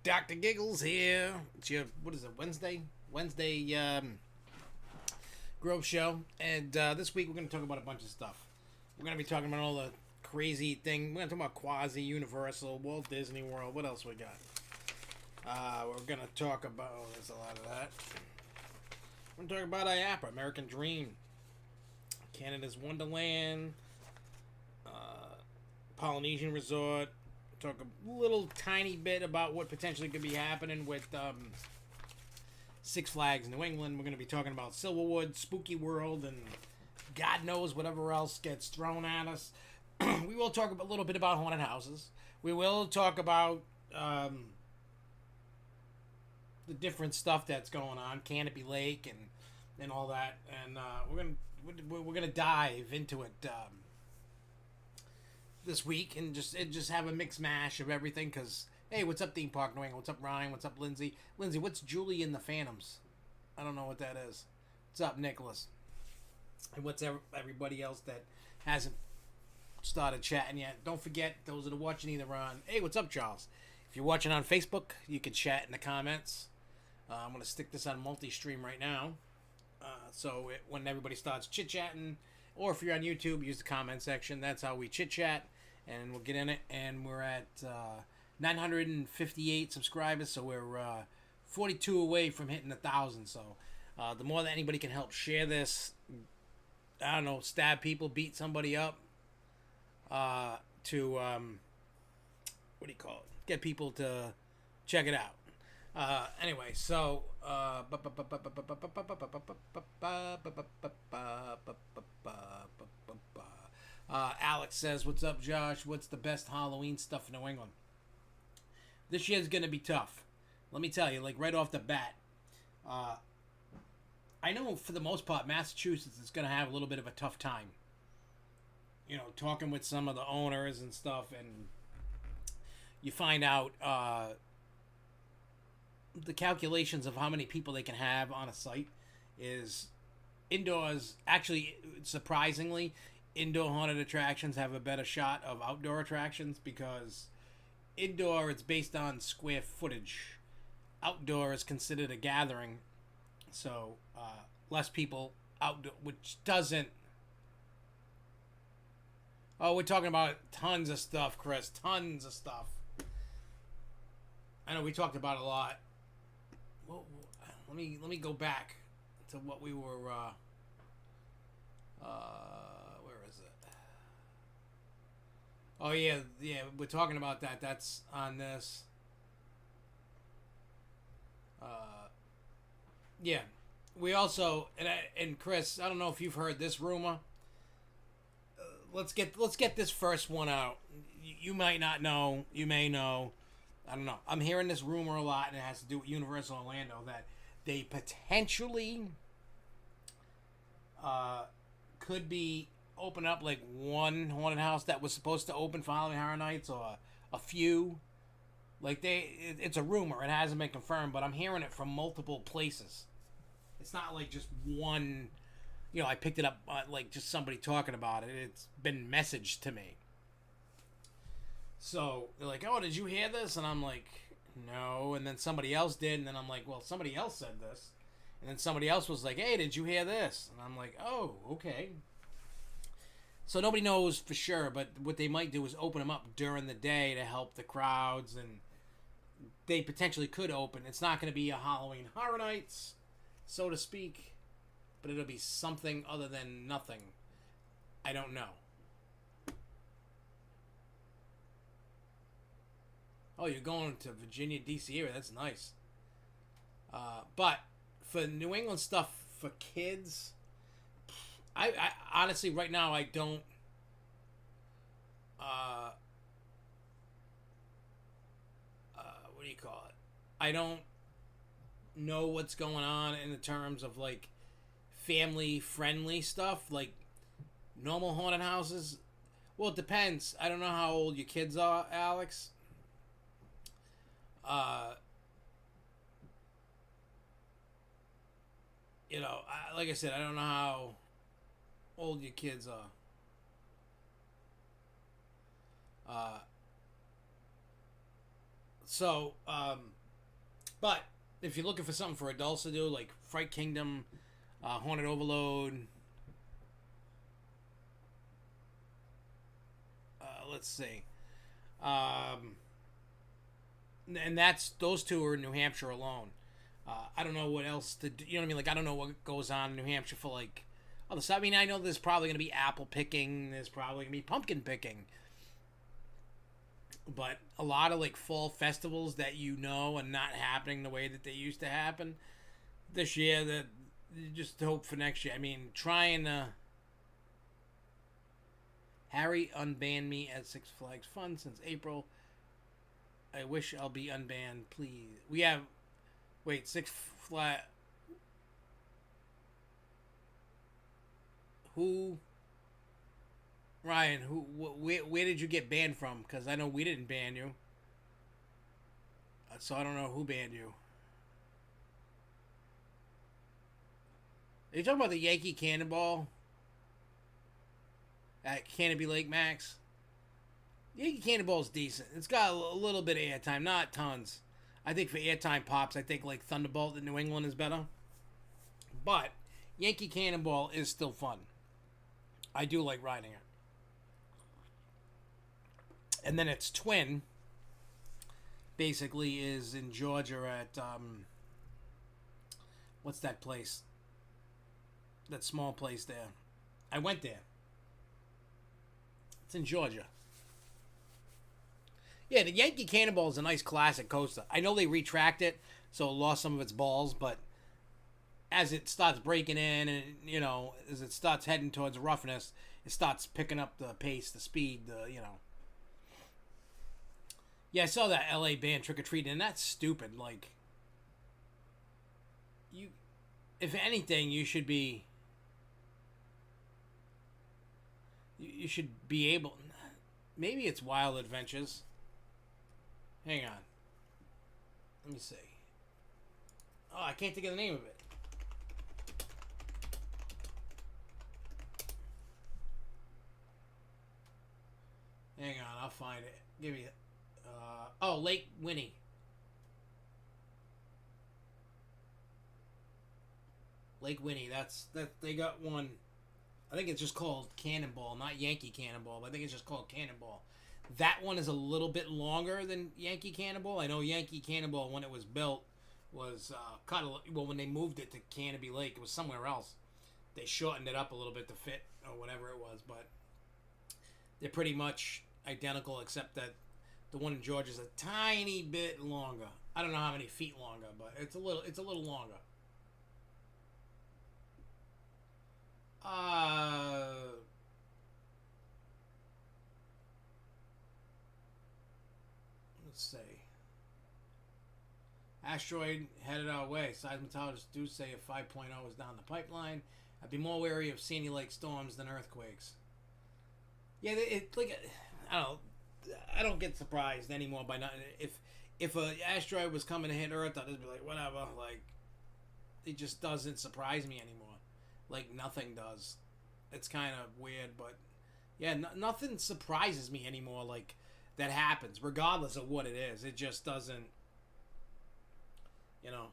Dr. Giggles here. It's your, what is it, Wednesday Grove Show. And this week we're going to talk about a bunch of stuff. We're going to be talking about all the crazy thing. We're going to talk about Quasi-Universal, Walt Disney World. What else we got? We're going to talk about, oh, there's a lot of that. We're going to talk about IAPA, American Dream, Canada's Wonderland, Polynesian Resort. Talk a little tiny bit about what potentially could be happening with Six Flags New England. We're going to be talking about Silverwood, Spooky World, and God knows whatever else gets thrown at us. We will talk a little bit about haunted houses. We will talk about the different stuff that's going on, Canopy Lake and all that, and we're gonna dive into it this week and just have a mix mash of everything. Cause hey, what's up, Theme Park New England? What's up, Ryan? What's up, Lindsay? Lindsay, what's Julie and the Phantoms? I don't know what that is. What's up, Nicholas? And what's everybody else that hasn't started chatting yet? Don't forget, those that are watching either on, hey, what's up, Charles? If you're watching on Facebook, you can chat in the comments. I'm gonna stick this on multi-stream right now, so when everybody starts chit-chatting, or if you're on YouTube, use the comment section. That's how we chit-chat, and we'll get in it. And we're at 958 subscribers, so we're 42 away from hitting 1,000. So the more that anybody can help share this, I don't know, stab people, beat somebody up, to what do you call it? Get people to check it out. Anyway, so Alex says, "What's up, Josh? What's the best Halloween stuff in New England?" This year's gonna be tough. Let me tell you, like right off the bat. I know for the most part, Massachusetts is gonna have a little bit of a tough time. You know, talking with some of the owners and stuff, and you find out the calculations of how many people they can have on a site is indoors. Actually, surprisingly, indoor haunted attractions have a better shot of outdoor attractions, because indoor it's based on square footage. Outdoor is considered a gathering, so less people outdoor, which doesn't. Oh, we're talking about tons of stuff, Chris. Tons of stuff. I know we talked about a lot. Well, let me go back to what we were. Where is it? Oh yeah, we're talking about that. That's on this. Yeah, we also and Chris, I don't know if you've heard this rumor. let's get this first one out. You might not know. You may know. I don't know. I'm hearing this rumor a lot, and it has to do with Universal Orlando that they potentially could be open up like one haunted house that was supposed to open for Halloween Horror Nights, or a few. Like it's a rumor. It hasn't been confirmed, but I'm hearing it from multiple places. It's not like just one. I picked it up like just somebody talking about it. It's been messaged to me. So they're like, "Oh, did you hear this?" And I'm like, "No." And then somebody else did, and then I'm like, "Well, somebody else said this." And then somebody else was like, "Hey, did you hear this?" And I'm like, "Oh, okay." So nobody knows for sure, but what they might do is open them up during the day to help the crowds, and they potentially could open. It's not going to be a Halloween Horror Nights, so to speak, but it'll be something other than nothing. I don't know. Oh, you're going to Virginia, D.C. area. That's nice. But for New England stuff for kids, I honestly right now I don't. What do you call it? I don't know what's going on in the terms of like family friendly stuff, like normal haunted houses. Well, it depends. I don't know how old your kids are, Alex. Uh, like I said, I don't know how old your kids are. Uh, but if you're looking for something for adults to do, like Fright Kingdom, Haunted Overload, let's see, and those two are in New Hampshire alone. I don't know what else to do. You know what I mean? Like I don't know what goes on in New Hampshire for like other stuff. I mean, I know there's probably going to be apple picking. There's probably going to be pumpkin picking. But a lot of like fall festivals that are not happening the way that they used to happen this year. That you just hope for next year. I mean, trying to Harry unbanned me at Six Flags Fun since April. I wish I'll be unbanned, please. We have Six Flags. Who? Ryan, where did you get banned from? Because I know we didn't ban you. So I don't know who banned you. Are you talking about the Yankee Cannonball at Canobie Lake, Max? Yankee Cannonball's decent. It's got a little bit of airtime, not tons. I think for airtime pops, I think like Thunderbolt in New England is better. But Yankee Cannonball is still fun. I do like riding it. And then its twin basically is in Georgia at what's that place? That small place there. I went there. It's in Georgia. Yeah, the Yankee Cannonball is a nice classic coaster. I know they retracked it, so it lost some of its balls, but as it starts breaking in and, as it starts heading towards roughness, it starts picking up the pace, the speed, Yeah, I saw that LA band Trick or Treat, and that's stupid. Like, if anything, you should be able. Maybe it's Wild Adventures. Hang on. Let me see. Oh, I can't think of the name of it. Hang on, I'll find it. Give me it. Lake Winnie. Lake Winnie. That they got one. I think it's just called Cannonball, not Yankee Cannonball, but I think it's just called Cannonball. That one is a little bit longer than Yankee Cannonball. I know Yankee Cannonball, when it was built, was cut. Well, when they moved it to Canobie Lake, it was somewhere else. They shortened it up a little bit to fit or whatever it was, but they're pretty much identical, except that the one in Georgia is a tiny bit longer. I don't know how many feet longer, but it's a little longer. let's see. Asteroid headed our way. Seismologists do say a 5.0 is down the pipeline. I'd be more wary of Sandy Lake storms than earthquakes. Yeah, I don't know. I don't get surprised anymore by not if a asteroid was coming to hit Earth, I'd just be like, whatever. Like, it just doesn't surprise me anymore. Like, nothing does. It's kind of weird, but yeah, nothing surprises me anymore. Like, that happens, regardless of what it is. It just doesn't. You know.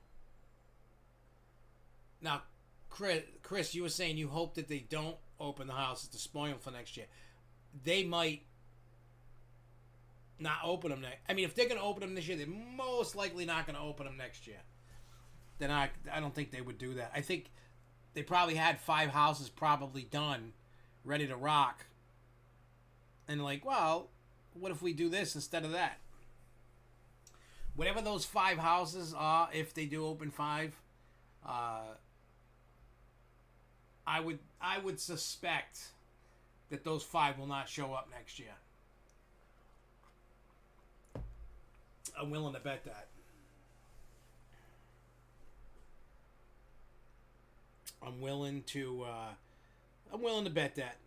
Now, Chris, you were saying you hope that they don't open the houses to spoil for next year. They might not open them next. I mean, if they're going to open them this year, they're most likely not going to open them next year. Then I don't think they would do that. I think they probably had 5 houses probably done, ready to rock. And like, well, what if we do this instead of that? Whatever those 5 houses are, if they do open 5, I would suspect that those 5 will not show up next year. I'm willing to bet that. I'm willing to bet that.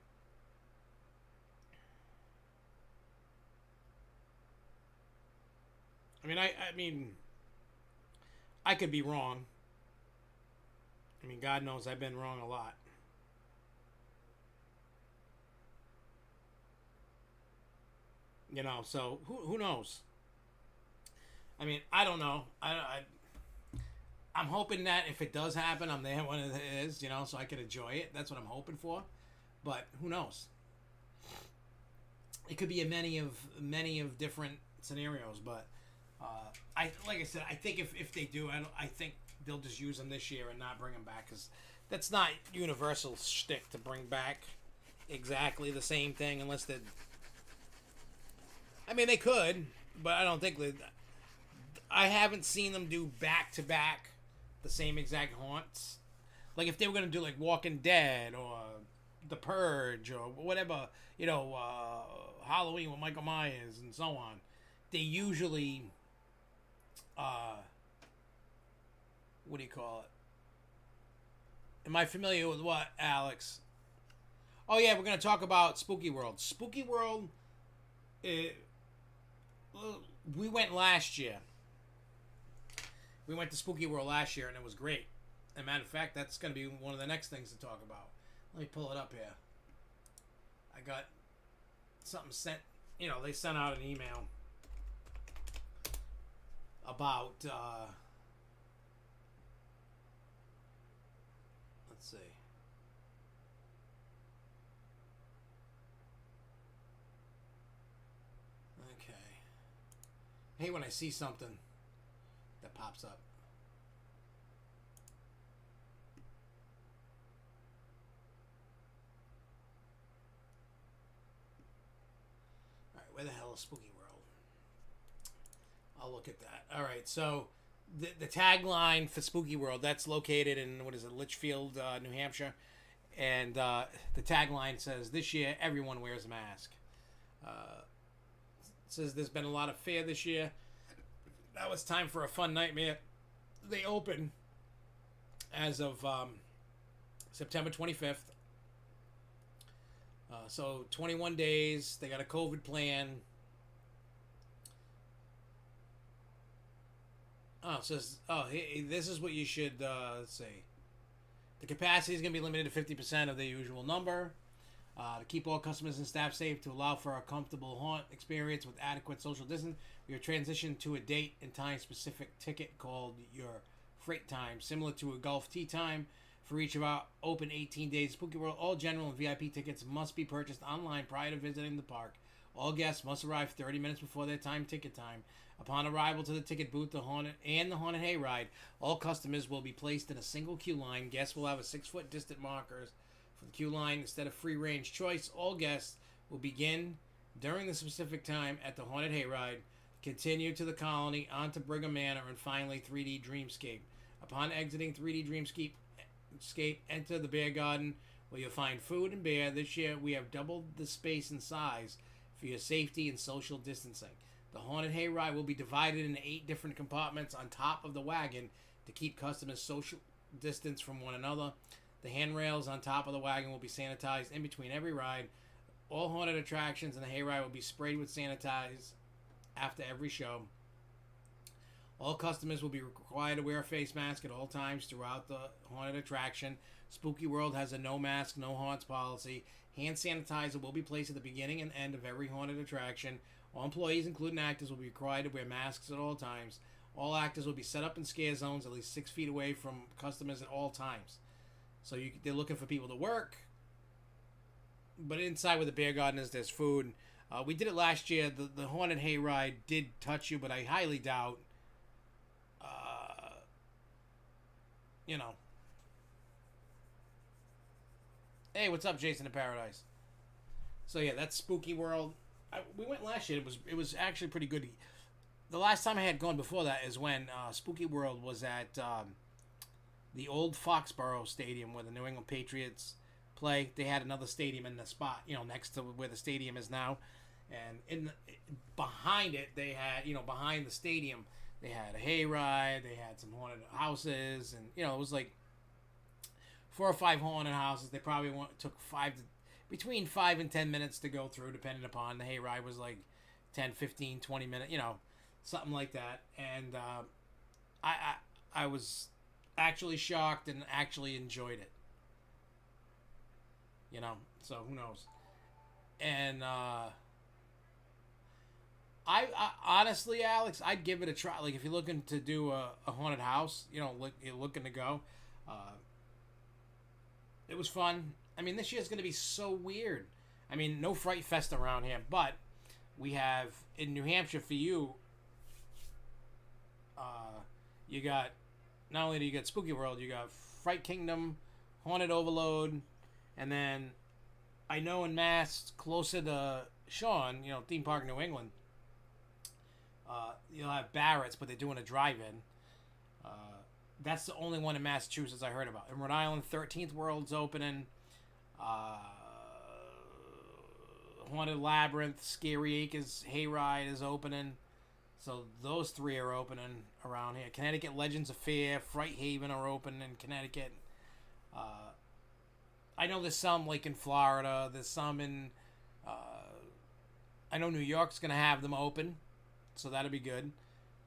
I mean, I could be wrong. I mean, God knows I've been wrong a lot. You know, so who knows? I mean, I don't know. I'm hoping that if it does happen, I'm there when it is, you know, so I can enjoy it. That's what I'm hoping for. But who knows? It could be many of different scenarios. But like I said, I think if they do, I think they'll just use them this year and not bring them back, because that's not Universal shtick to bring back exactly the same thing unless they. I mean, they could, but I don't think that. I haven't seen them do back to back the same exact haunts. Like if they were gonna do like Walking Dead or The Purge or whatever, you know, Halloween with Michael Myers and so on, they usually, what do you call it? Am I familiar with what, Alex? Oh yeah, we're gonna talk about Spooky World. Spooky World. We went last year. We went to Spooky World last year, and it was great. As a matter of fact, that's going to be one of the next things to talk about. Let me pull it up here. I got something sent. You know, they sent out an email about. Let's see. Okay. I hate when I see something that pops up. Alright, where the hell is Spooky World? I'll look at that. Alright, so the tagline for Spooky World, that's located in, what is it, Litchfield, New Hampshire. And the tagline says, "This year, everyone wears a mask." It says there's been a lot of fear this year. Now it's time for a fun nightmare. They open as of September 25th. So 21 days. They got a COVID plan. Oh, it says, hey, this is what you should, let's see. The capacity is going to be limited to 50% of the usual number. To keep all customers and staff safe, to allow for a comfortable haunt experience with adequate social distance, we are transitioned to a date and time specific ticket called your freight time, similar to a golf tee time. For each of our open 18 days Spooky World, all general and VIP tickets must be purchased online prior to visiting the park. All guests must arrive 30 minutes before their ticket time. Upon arrival to the ticket booth, the Haunted Hayride, all customers will be placed in a single queue line. Guests will have a 6-foot distant markers for the queue line instead of free range choice. All guests will begin during the specific time at the Haunted Hayride, continue to the Colony, onto Brigham Manor, and finally 3D Dreamscape. Upon exiting 3D Dreamscape, enter the Bear Garden, where you'll find food and beer. This year, we have doubled the space and size for your safety and social distancing. The haunted hayride will be divided into 8 different compartments on top of the wagon to keep customers social distance from one another. The handrails on top of the wagon will be sanitized in between every ride. All haunted attractions in the hayride will be sprayed with sanitize after every show. All customers will be required to wear a face mask at all times throughout the haunted attraction. Spooky World has a no mask, no haunts policy. Hand sanitizer will be placed at the beginning and end of every haunted attraction. All employees, including actors, will be required to wear masks at all times. All actors will be set up in scare zones at least 6 feet away from customers at all times. So they're looking for people to work. But inside where the beer garden is, there's food. We did it last year. The haunted hayride did touch you, but I highly doubt. You know. Hey, what's up, Jason in Paradise? So yeah, that's Spooky World. We went last year. It was actually pretty good. The last time I had gone before that is when Spooky World was at the old Foxborough Stadium where the New England Patriots play. They had another stadium in the spot, next to where the stadium is now, and behind it they had, behind the stadium they had a hayride. They had some haunted houses, and it was like 4 or 5 haunted houses. They probably took between 5 and 10 minutes to go through, depending upon the hayride was like 10, 15, 20 minutes, something like that. And I was actually shocked and actually enjoyed it. So who knows? And I honestly, Alex, I'd give it a try. Like if you're looking to do a haunted house, you're looking to go. It was fun. I mean, this year's going to be so weird. I mean, no Fright Fest around here, but we have in New Hampshire for you. You got, not only do you get Spooky World, you got Fright Kingdom, Haunted Overload, and then I know in Mass, closer to Sean, Theme Park New England, you'll have Barrett's, but they're doing a drive-in. That's the only one in Massachusetts I heard about. In Rhode Island, 13th World's opening. Haunted Labyrinth, Scary Acres Hayride is opening. So those 3 are opening around here. Connecticut Legends of Fear, Fright Haven are open in Connecticut. I know there's some like in Florida. There's some in... I know New York's going to have them open. So that'll be good.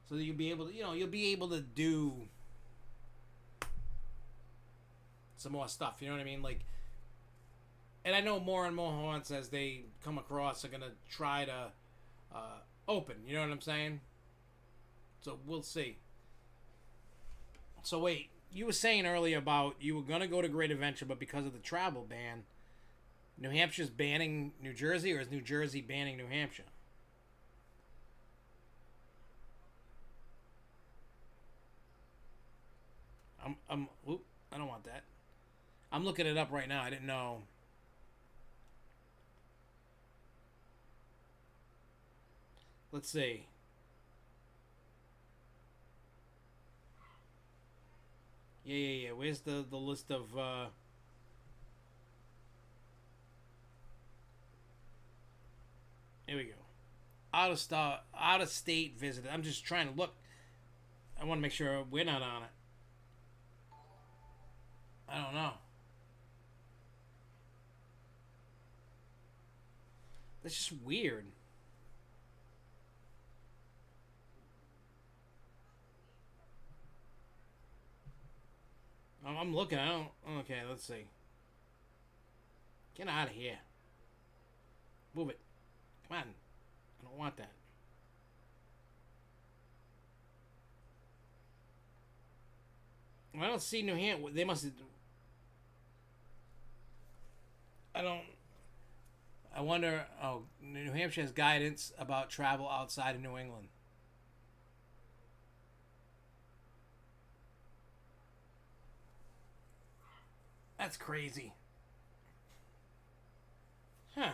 So you'll be able to, you'll be able to do some more stuff. You know what I mean? Like, and I know more and more haunts as they come across are going to try to open. You know what I'm saying? So we'll see. So wait, you were saying earlier about you were going to go to Great Adventure, but because of the travel ban, New Hampshire's banning New Jersey, or is New Jersey banning New Hampshire? Oop, I don't want that. I'm looking it up right now. I didn't know. Let's see. Yeah. Where's the list of here we go. Out of state visited. I'm just trying to look. I want to make sure we're not on it. I don't know. That's just weird. I'm looking. I don't. Okay, let's see. Get out of here. Move it. Come on. I don't want that. Well, I don't see New Hampshire. They must have. I don't. I wonder. Oh, New Hampshire has guidance about travel outside of New England. That's crazy. Huh.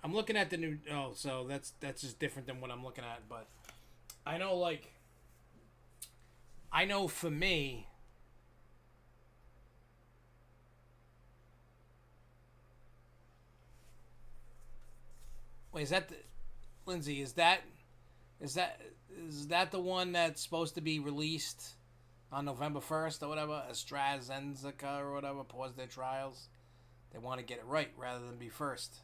I'm looking at the new. Oh, so that's just different than what I'm looking at. But I know, like, I know for me. Wait, is that the Lindsay? Is that Is that the one that's supposed to be released on November 1st or whatever? AstraZeneca or whatever paused their trials. They want to get it right rather than be first.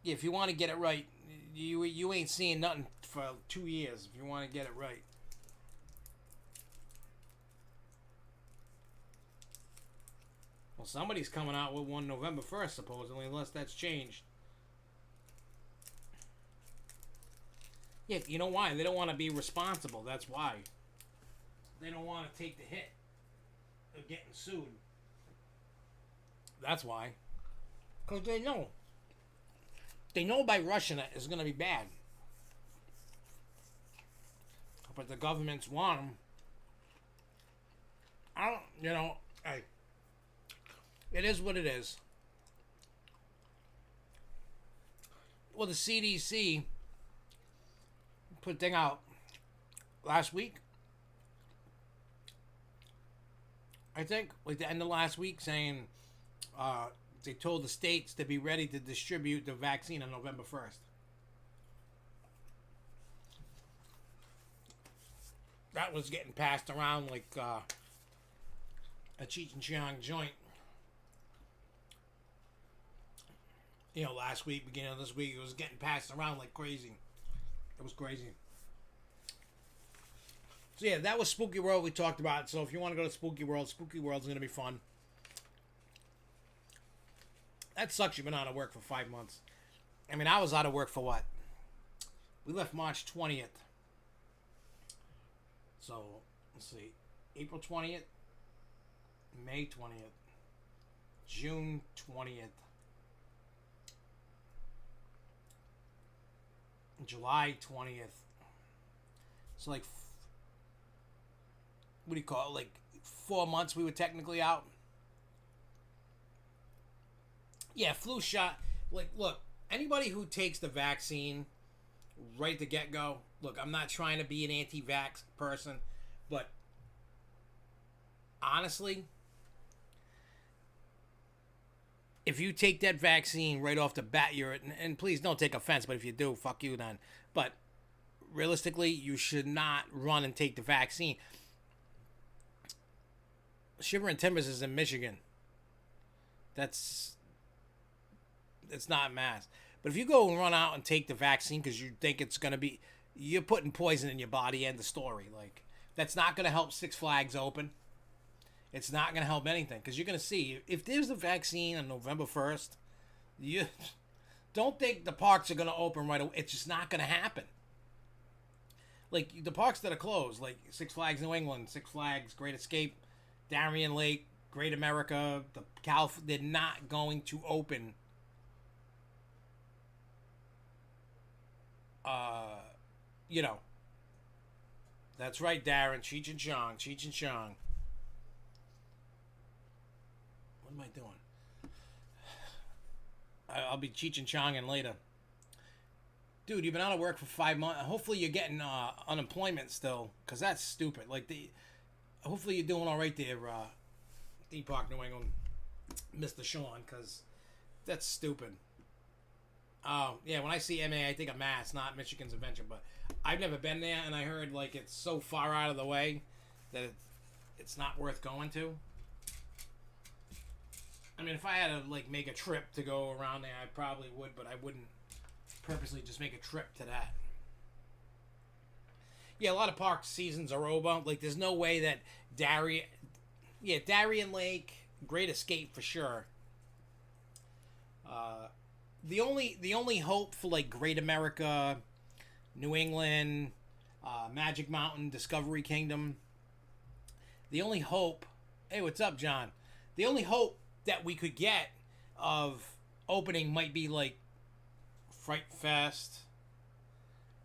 Yeah, if you want to get it right, you ain't seeing nothing for 2 years. If you want to get it right. Well, somebody's coming out with one November 1st, supposedly, unless that's changed. Yeah, you know why? They don't want to be responsible. That's why. They don't want to take the hit of getting sued. That's why. Because they know. They know by rushing it is going to be bad. But the governments want them. I don't, hey. It is what it is. Well, the CDC put a thing out last week. I think, like the end of last week, saying they told the states to be ready to distribute the vaccine on November 1st. That was getting passed around like a Cheech and Chong joint. Last week, beginning of this week, it was getting passed around like crazy. It was crazy. So yeah, that was Spooky World we talked about. So if you want to go to Spooky World's going to be fun. That sucks you've been out of work for 5 months. I mean, I was out of work for what? We left March 20th. So, let's see. April 20th. May 20th. June 20th. July 20th. So like, what do you call it? Like 4 months we were technically out. Yeah, flu shot. Like, look, anybody who takes the vaccine right at the get-go, look, I'm not trying to be an anti-vax person, but honestly, if you take that vaccine right off the bat, and please don't take offense, but if you do, fuck you then. But realistically, you should not run and take the vaccine. Shivering Timbers is in Michigan. It's not mass. But if you go and run out and take the vaccine because you think it's going to be, you're putting poison in your body, end of story. Like, that's not going to help Six Flags open. It's not going to help anything because you're going to see if there's a vaccine on November 1st, you don't think the parks are going to open right away. It's just not going to happen. Like the parks that are closed, like Six Flags New England, Six Flags Great Escape, Darien Lake, Great America, they're not going to open. That's right, Darren. Cheech and Chong. What am I doing? I'll be Cheech and Chonging later. Dude, you've been out of work for 5 months. Hopefully you're getting unemployment still, because that's stupid. Like, hopefully you're doing all right there, Theme Park New England, Mr. Sean, because that's stupid. Yeah, when I see MA, I think of Mass, not Michigan's Adventure, but I've never been there, and I heard, like, it's so far out of the way that it's not worth going to. I mean, if I had to, like, make a trip to go around there, I probably would, but I wouldn't purposely just make a trip to that. Yeah, a lot of park seasons are over. Like, there's no way that Darien Lake, Great Escape for sure. The only hope for, like, Great America, New England, Magic Mountain, Discovery Kingdom, the only hope, hey, what's up, John? The only hope that we could get of opening might be, like, Fright Fest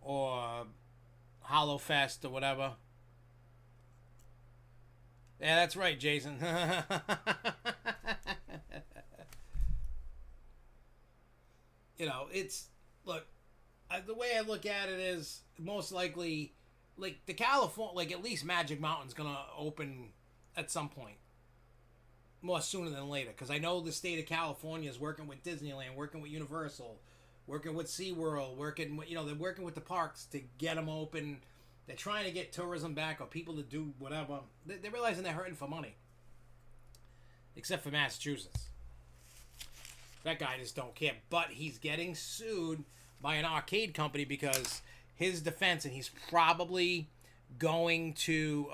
or Hollow Fest or whatever. Yeah, that's right, Jason. Look, the way I look at it is most likely, like, the California, like, at least Magic Mountain's gonna open at some point. More sooner than later, because I know the state of California is working with Disneyland, working with Universal, working with SeaWorld, working with, they're working with the parks to get them open. They're trying to get tourism back or people to do whatever. They're realizing they're hurting for money. Except for Massachusetts. That guy just don't care. But he's getting sued by an arcade company because his defense, and he's probably going to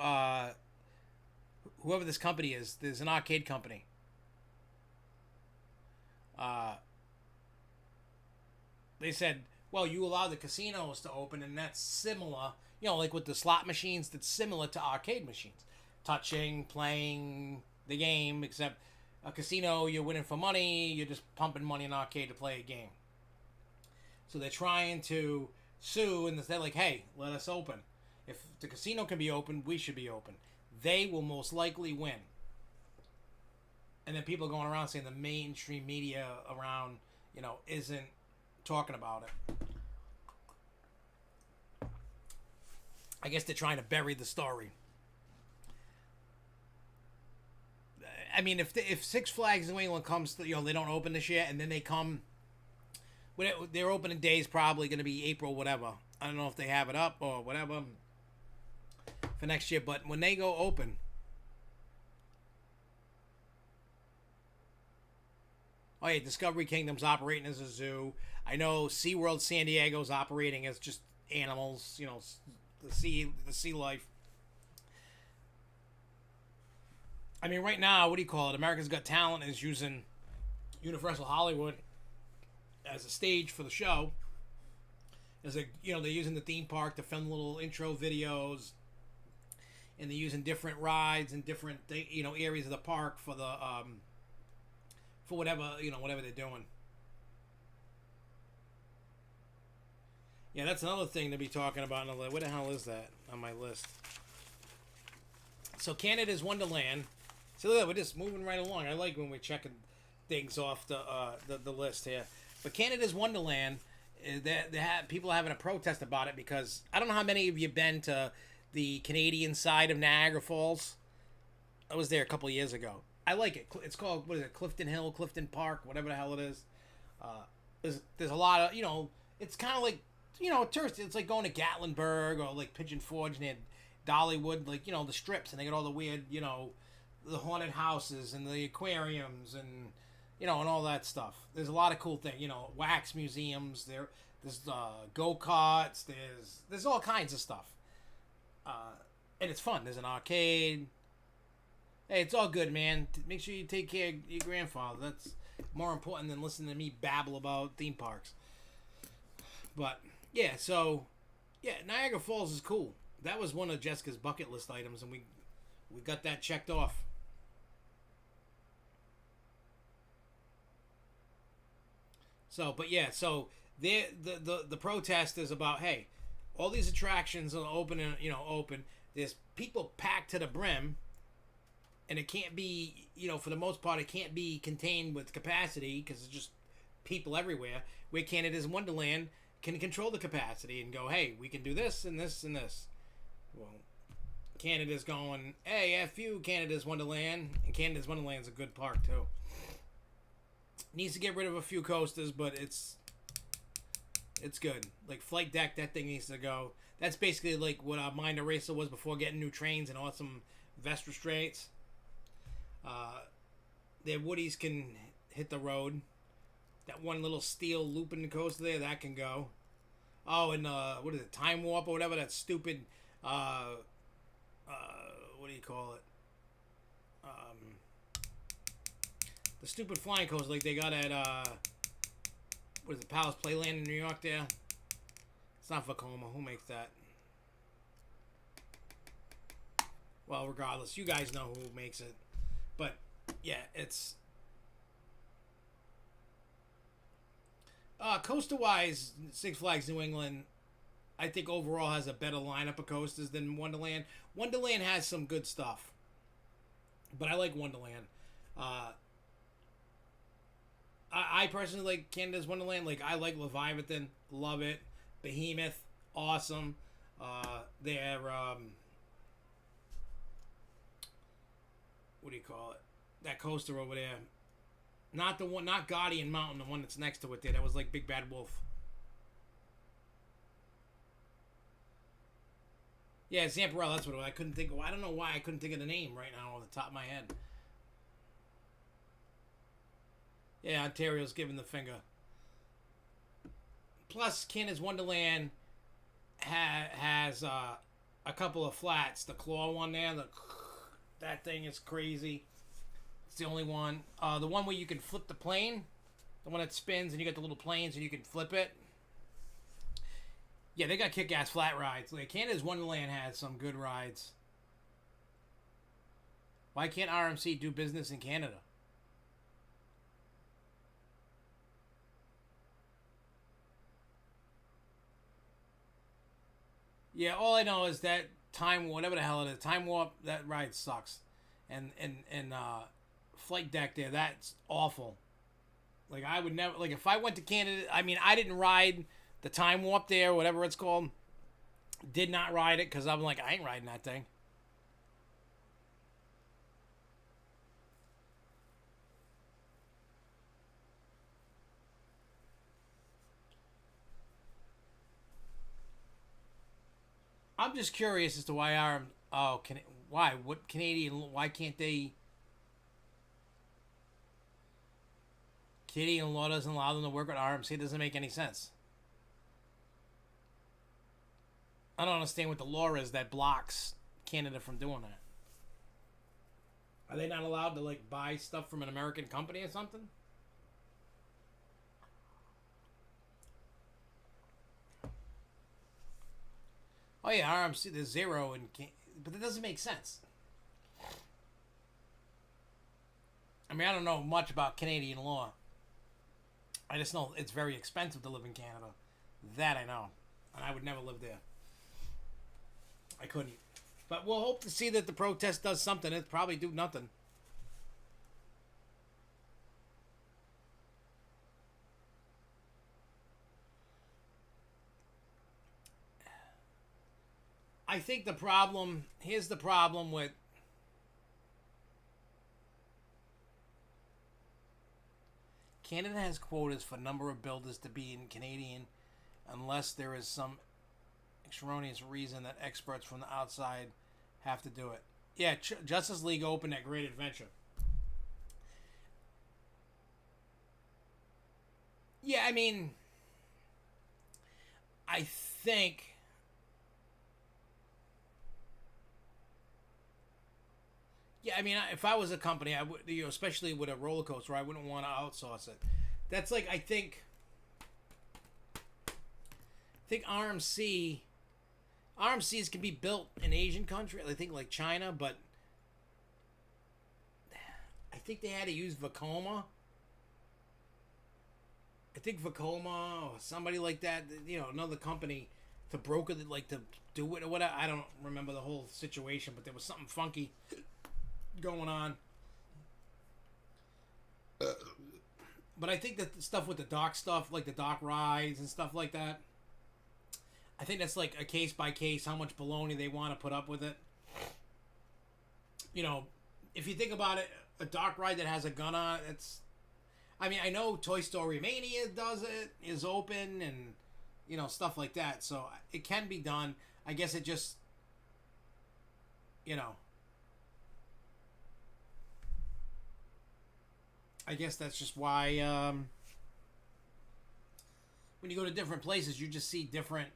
whoever this company is. There's an arcade company. They said, well, you allow the casinos to open, and that's similar, like with the slot machines, that's similar to arcade machines. Touching, playing the game, except a casino, you're winning for money, you're just pumping money in an arcade to play a game. So they're trying to sue, and they're like, hey, let us open. If the casino can be open, we should be open. They will most likely win. And then people going around saying the mainstream media around, isn't talking about it. I guess they're trying to bury the story. I mean, if Six Flags New England comes to, they don't open this year, and then they come, their opening day is probably going to be April, whatever. I don't know if they have it up or whatever for next year, but when they go open, oh yeah, Discovery Kingdom's operating as a zoo. I know SeaWorld San Diego's operating as just animals, the sea life. I mean, right now, what do you call it? America's Got Talent is using Universal Hollywood as a stage for the show. As they're using the theme park to film little intro videos, and they're using different rides and different areas of the park for the for whatever they're doing. Yeah, that's another thing to be talking about. What the hell is that on my list? So Canada's Wonderland. So look, we're just moving right along. I like when we're checking things off the list here. But Canada's Wonderland, people are having a protest about it because I don't know how many of you have been to the Canadian side of Niagara Falls. I was there a couple of years ago. I like it. It's called, what is it, Clifton Hill, Clifton Park, whatever the hell it is. There's a lot of, it's kind of like, tourist. It's like going to Gatlinburg or like Pigeon Forge near Dollywood, like, the strips, and they got all the weird, the haunted houses and the aquariums and, and all that stuff. There's a lot of cool things, wax museums, there's go-karts, there's all kinds of stuff. And it's fun. There's an arcade. Hey, it's all good, man. Make sure you take care of your grandfather. That's more important than listening to me babble about theme parks. But, yeah, Niagara Falls is cool. That was one of Jessica's bucket list items, and we got that checked off. So, but yeah, so the protest is about, hey, all these attractions are open and open. There's people packed to the brim, and it can't be, for the most part, it can't be contained with capacity because it's just people everywhere. Where Canada's Wonderland can control the capacity and go, hey, we can do this and this and this. Well, Canada's going, hey, F you, Canada's Wonderland, and Canada's Wonderland's a good park too. Needs to get rid of a few coasters, but it's good. Like Flight Deck, that thing needs to go. That's basically like what Mind Eraser was before getting new trains and awesome vest restraints. Their Woodies can hit the road. That one little steel looping coaster there, that can go. Oh, and what is it, Time Warp or whatever, that stupid, what do you call it? The stupid flying coaster like they got at, what is it, Palace Playland in New York there? It's not Vekoma. Who makes that? Well, regardless, you guys know who makes it. But, yeah, it's... coaster-wise, Six Flags New England, I think overall has a better lineup of coasters than Wonderland. Wonderland has some good stuff. But I like Wonderland. I personally like Canada's Wonderland. Like, I like Leviathan. Love it. Behemoth. Awesome. Their, what do you call it? That coaster over there. Not the one, not Guardian Mountain, the one that's next to it there. That was like Big Bad Wolf. Yeah, Zamparella, that's what it was. I couldn't think of, I don't know why I couldn't think of the name right now on the top of my head. Yeah, Ontario's giving the finger. Plus, Canada's Wonderland has a couple of flats. The claw one there, that thing is crazy. It's the only one. The one where you can flip the plane, the one that spins and you got the little planes and you can flip it. Yeah, they got kick-ass flat rides. Like Canada's Wonderland has some good rides. Why can't RMC do business in Canada? Yeah, all I know is that whatever the hell it is, Time Warp, that ride sucks. And Flight Deck there, that's awful. Like I would never, like if I went to Canada, I mean I didn't ride the Time Warp there, whatever it's called. Did not ride it because I'm like, I ain't riding that thing. I'm just curious as to why why? What Canadian, why can't they, Canadian law doesn't allow them to work with RMC? It doesn't make any sense. I don't understand what the law is that blocks Canada from doing that. Are they not allowed to like buy stuff from an American company or something? Oh yeah, RMC, there's zero but that doesn't make sense. I mean, I don't know much about Canadian law. I just know it's very expensive to live in Canada. That I know. And I would never live there. I couldn't. But we'll hope to see that the protest does something. It'll probably do nothing. I think here's the problem with Canada has quotas for number of builders to be in Canadian unless there is some extraneous reason that experts from the outside have to do it. Yeah, Justice League opened at Great Adventure. Yeah, I mean, I think yeah, I mean, if I was a company, I would, especially with a roller coaster, I wouldn't want to outsource it. That's like I think RMCs can be built in Asian countries. I think like China, but I think they had to use Vekoma. I think Vekoma or somebody like that, another company to broker like to do it or whatever. I don't remember the whole situation, but there was something funky going on. But I think that the stuff with the dock stuff, like the dock rides and stuff like that, I think that's like a case by case how much baloney they want to put up with it. If you think about it, a dock ride that has a gun on it, I mean, I know Toy Story Mania does it, is open, and, stuff like that. So it can be done. I guess it just, I guess that's just why when you go to different places, you just see different,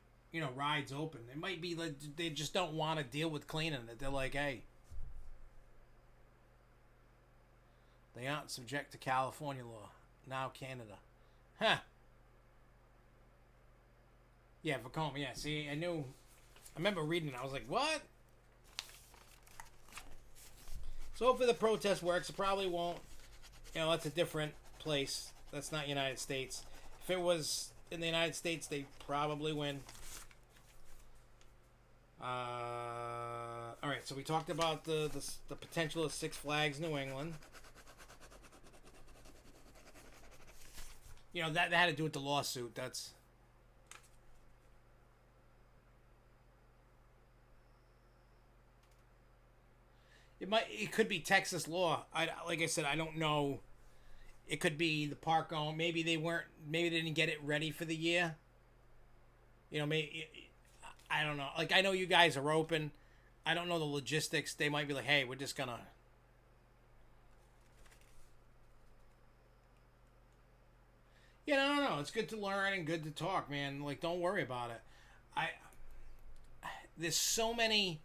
rides open. It might be like they just don't want to deal with cleaning it. They're like, hey, they aren't subject to California law. Now Canada. Huh. Yeah, Vekoma. Yeah, see, I remember reading it. I was like, what? So hopefully the protest works. It probably won't. That's a different place. That's not United States. If it was in the United States, they probably win. All right, so we talked about the potential of Six Flags New England. That had to do with the lawsuit. That's it could be Texas law. Like I said, I don't know It could be the park owned. Maybe they weren't. Maybe they didn't get it ready for the year. You know, maybe I don't know. Like I know you guys are open. I don't know the logistics. They might be like, hey, we're just gonna. Yeah, no. It's good to learn and good to talk, man. Like, don't worry about it. I there's so many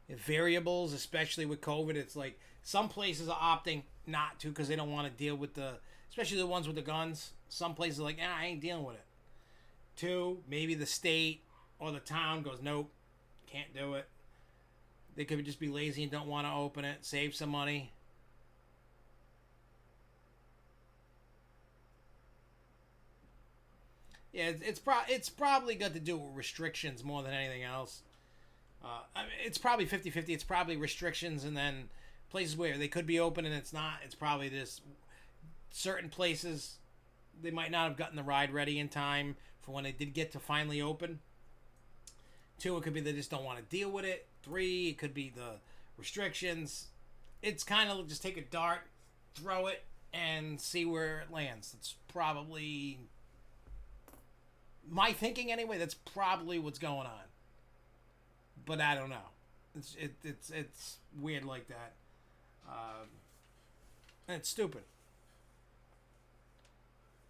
variables, especially with COVID. It's like some places are opting not to because they don't want to deal with especially the ones with the guns. Some places are like, I ain't dealing with it. Two, maybe the state or the town goes, nope, can't do it. They could just be lazy and don't want to open it, save some money. Yeah, it's probably got to do with restrictions more than anything else. I mean, it's probably 50-50. It's probably restrictions and then places where they could be open and it's not. It's probably just certain places they might not have gotten the ride ready in time for when they did get to finally open. Two, it could be they just don't want to deal with it. Three, it could be the restrictions. It's kind of just take a dart, throw it, and see where it lands. That's probably my thinking anyway. That's probably what's going on. But I don't know. It's weird like that. And it's stupid.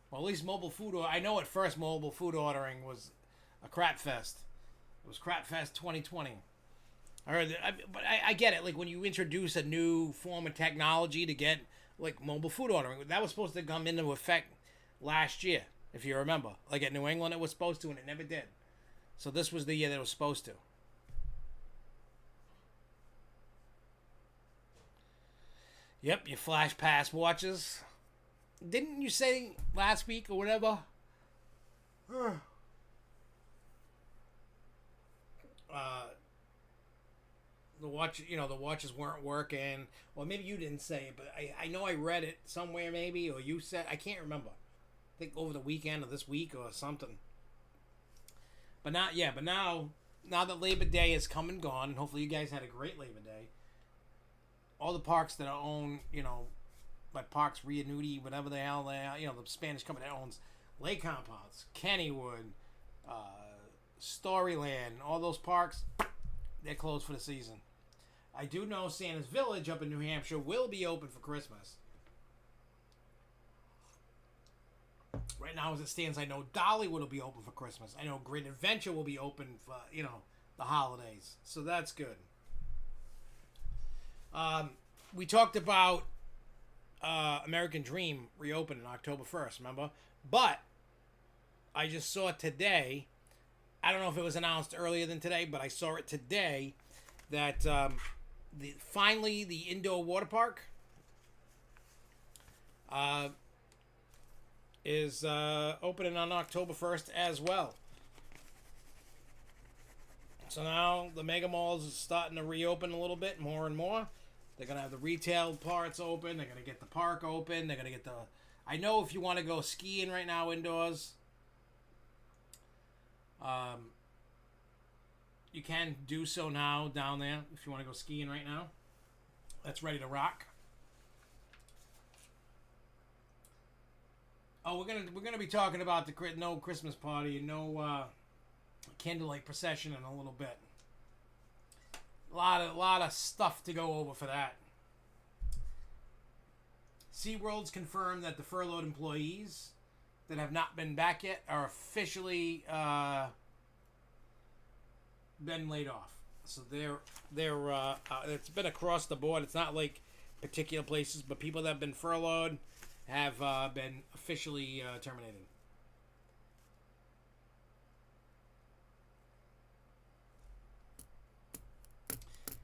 Well, at least mobile food. I know at first mobile food ordering was a crap fest. It was crap fest 2020. But I get it. Like when you introduce a new form of technology to get like mobile food ordering, that was supposed to come into effect last year, if you remember. Like at New England, it was supposed to, and it never did. So this was the year that it was supposed to. Yep, your Flash Pass watches. Didn't you say last week or whatever? The watch, the watches weren't working. Well, maybe you didn't say it, but I know I read it somewhere maybe, or you said, I can't remember. I think over the weekend or this week or something. But now that Labor Day has come and gone, and hopefully you guys had a great Labor Day. All the parks that are owned, by Parks Rianuti, whatever the hell they are, the Spanish company that owns Lake Compounds, Kennywood, Storyland, all those parks, they're closed for the season. I do know Santa's Village up in New Hampshire will be open for Christmas. Right now, as it stands, I know Dollywood will be open for Christmas. I know Great Adventure will be open for, the holidays. So that's good. We talked about American Dream reopening October 1st, remember? But I just saw it today. I don't know if it was announced earlier than today, but I saw it today that finally the indoor water park is opening on October 1st as well. So now the mega malls are starting to reopen a little bit more and more. They're going to have the retail parts open. They're going to get the park open. They're going to get I know if you want to go skiing right now indoors, you can do so now down there if you want to go skiing right now. That's ready to rock. Oh, we're gonna be talking about the no Christmas party and no candlelight procession in a little bit. A lot of stuff to go over for that. SeaWorld's confirmed that the furloughed employees that have not been back yet are officially been laid off. So they're it's been across the board. It's not like particular places, but people that have been furloughed have been officially terminated.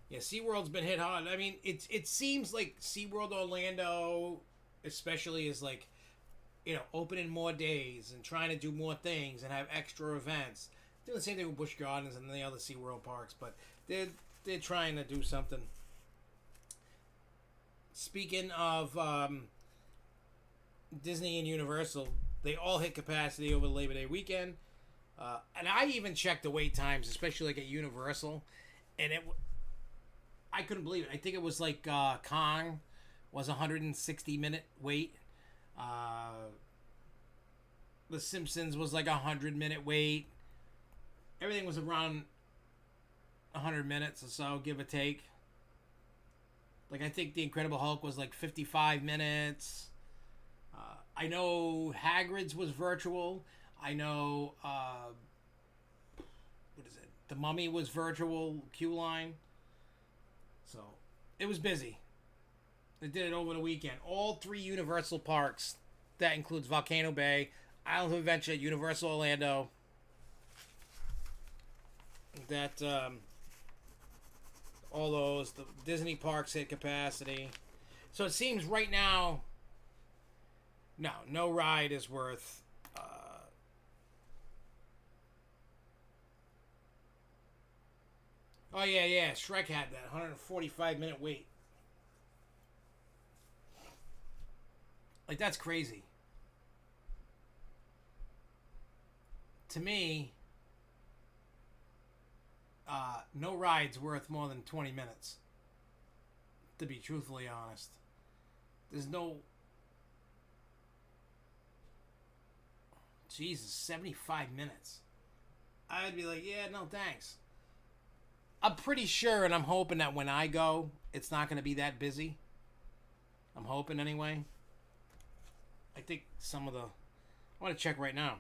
Yeah, SeaWorld's been hit hard. I mean, it seems like SeaWorld Orlando especially is like, opening more days and trying to do more things and have extra events. Doing the same thing with Busch Gardens and the other SeaWorld parks, but they're trying to do something. Speaking of Disney and Universal, they all hit capacity over the Labor Day weekend. And I even checked the wait times, especially like at Universal, and I couldn't believe it. I think it was like Kong was a 160-minute wait. Uh, The Simpsons was like 100-minute wait. Everything was around 100 minutes or so, give or take. Like, I think The Incredible Hulk was like 55 minutes. I know Hagrid's was virtual. I know, what is it? The Mummy was virtual, queue line. So, it was busy. They did it over the weekend. All 3 Universal parks. That includes Volcano Bay, Island of Adventure, Universal Orlando. That, all those. The Disney parks hit capacity. So it seems right now, no ride is worth... oh, yeah. Shrek had that 145-minute wait. Like, that's crazy. To me, no ride's worth more than 20 minutes. To be truthfully honest. There's no... Jesus, 75 minutes. I'd be like, yeah, no thanks. I'm pretty sure, and I'm hoping that when I go, it's not going to be that busy. I'm hoping anyway. I think some of the... I want to check right now.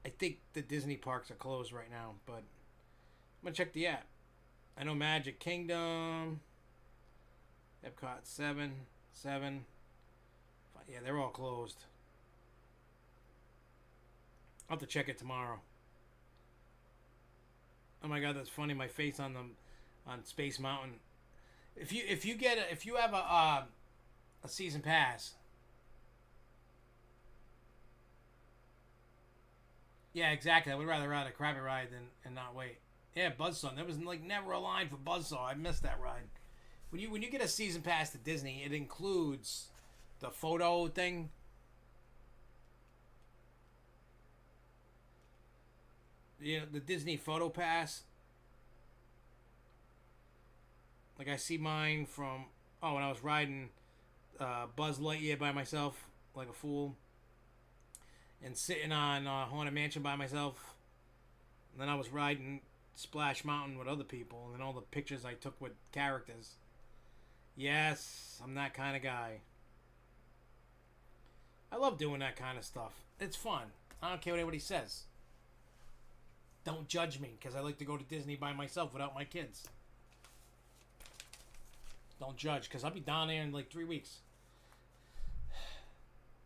I think the Disney parks are closed right now, but I'm going to check the app. I know Magic Kingdom, Epcot 7. Yeah, they're all closed. I'll have to check it tomorrow. Oh my God, that's funny. My face on Space Mountain. If you have a season pass. Yeah, exactly. I would rather ride a crappy ride and not wait. Yeah, Buzzsaw. There was like never a line for Buzzsaw. I missed that ride. When you get a season pass to Disney, it includes the photo thing. You know, the Disney photo pass. Like I see mine from when I was riding Buzz Lightyear by myself, like a fool, and sitting on Haunted Mansion by myself. And then I was riding Splash Mountain with other people, and then all the pictures I took with characters. Yes, I'm that kind of guy. I love doing that kind of stuff. It's fun. I don't care what anybody says. Don't judge me, because I like to go to Disney by myself without my kids. Don't judge, because I'll be down there in like 3 weeks.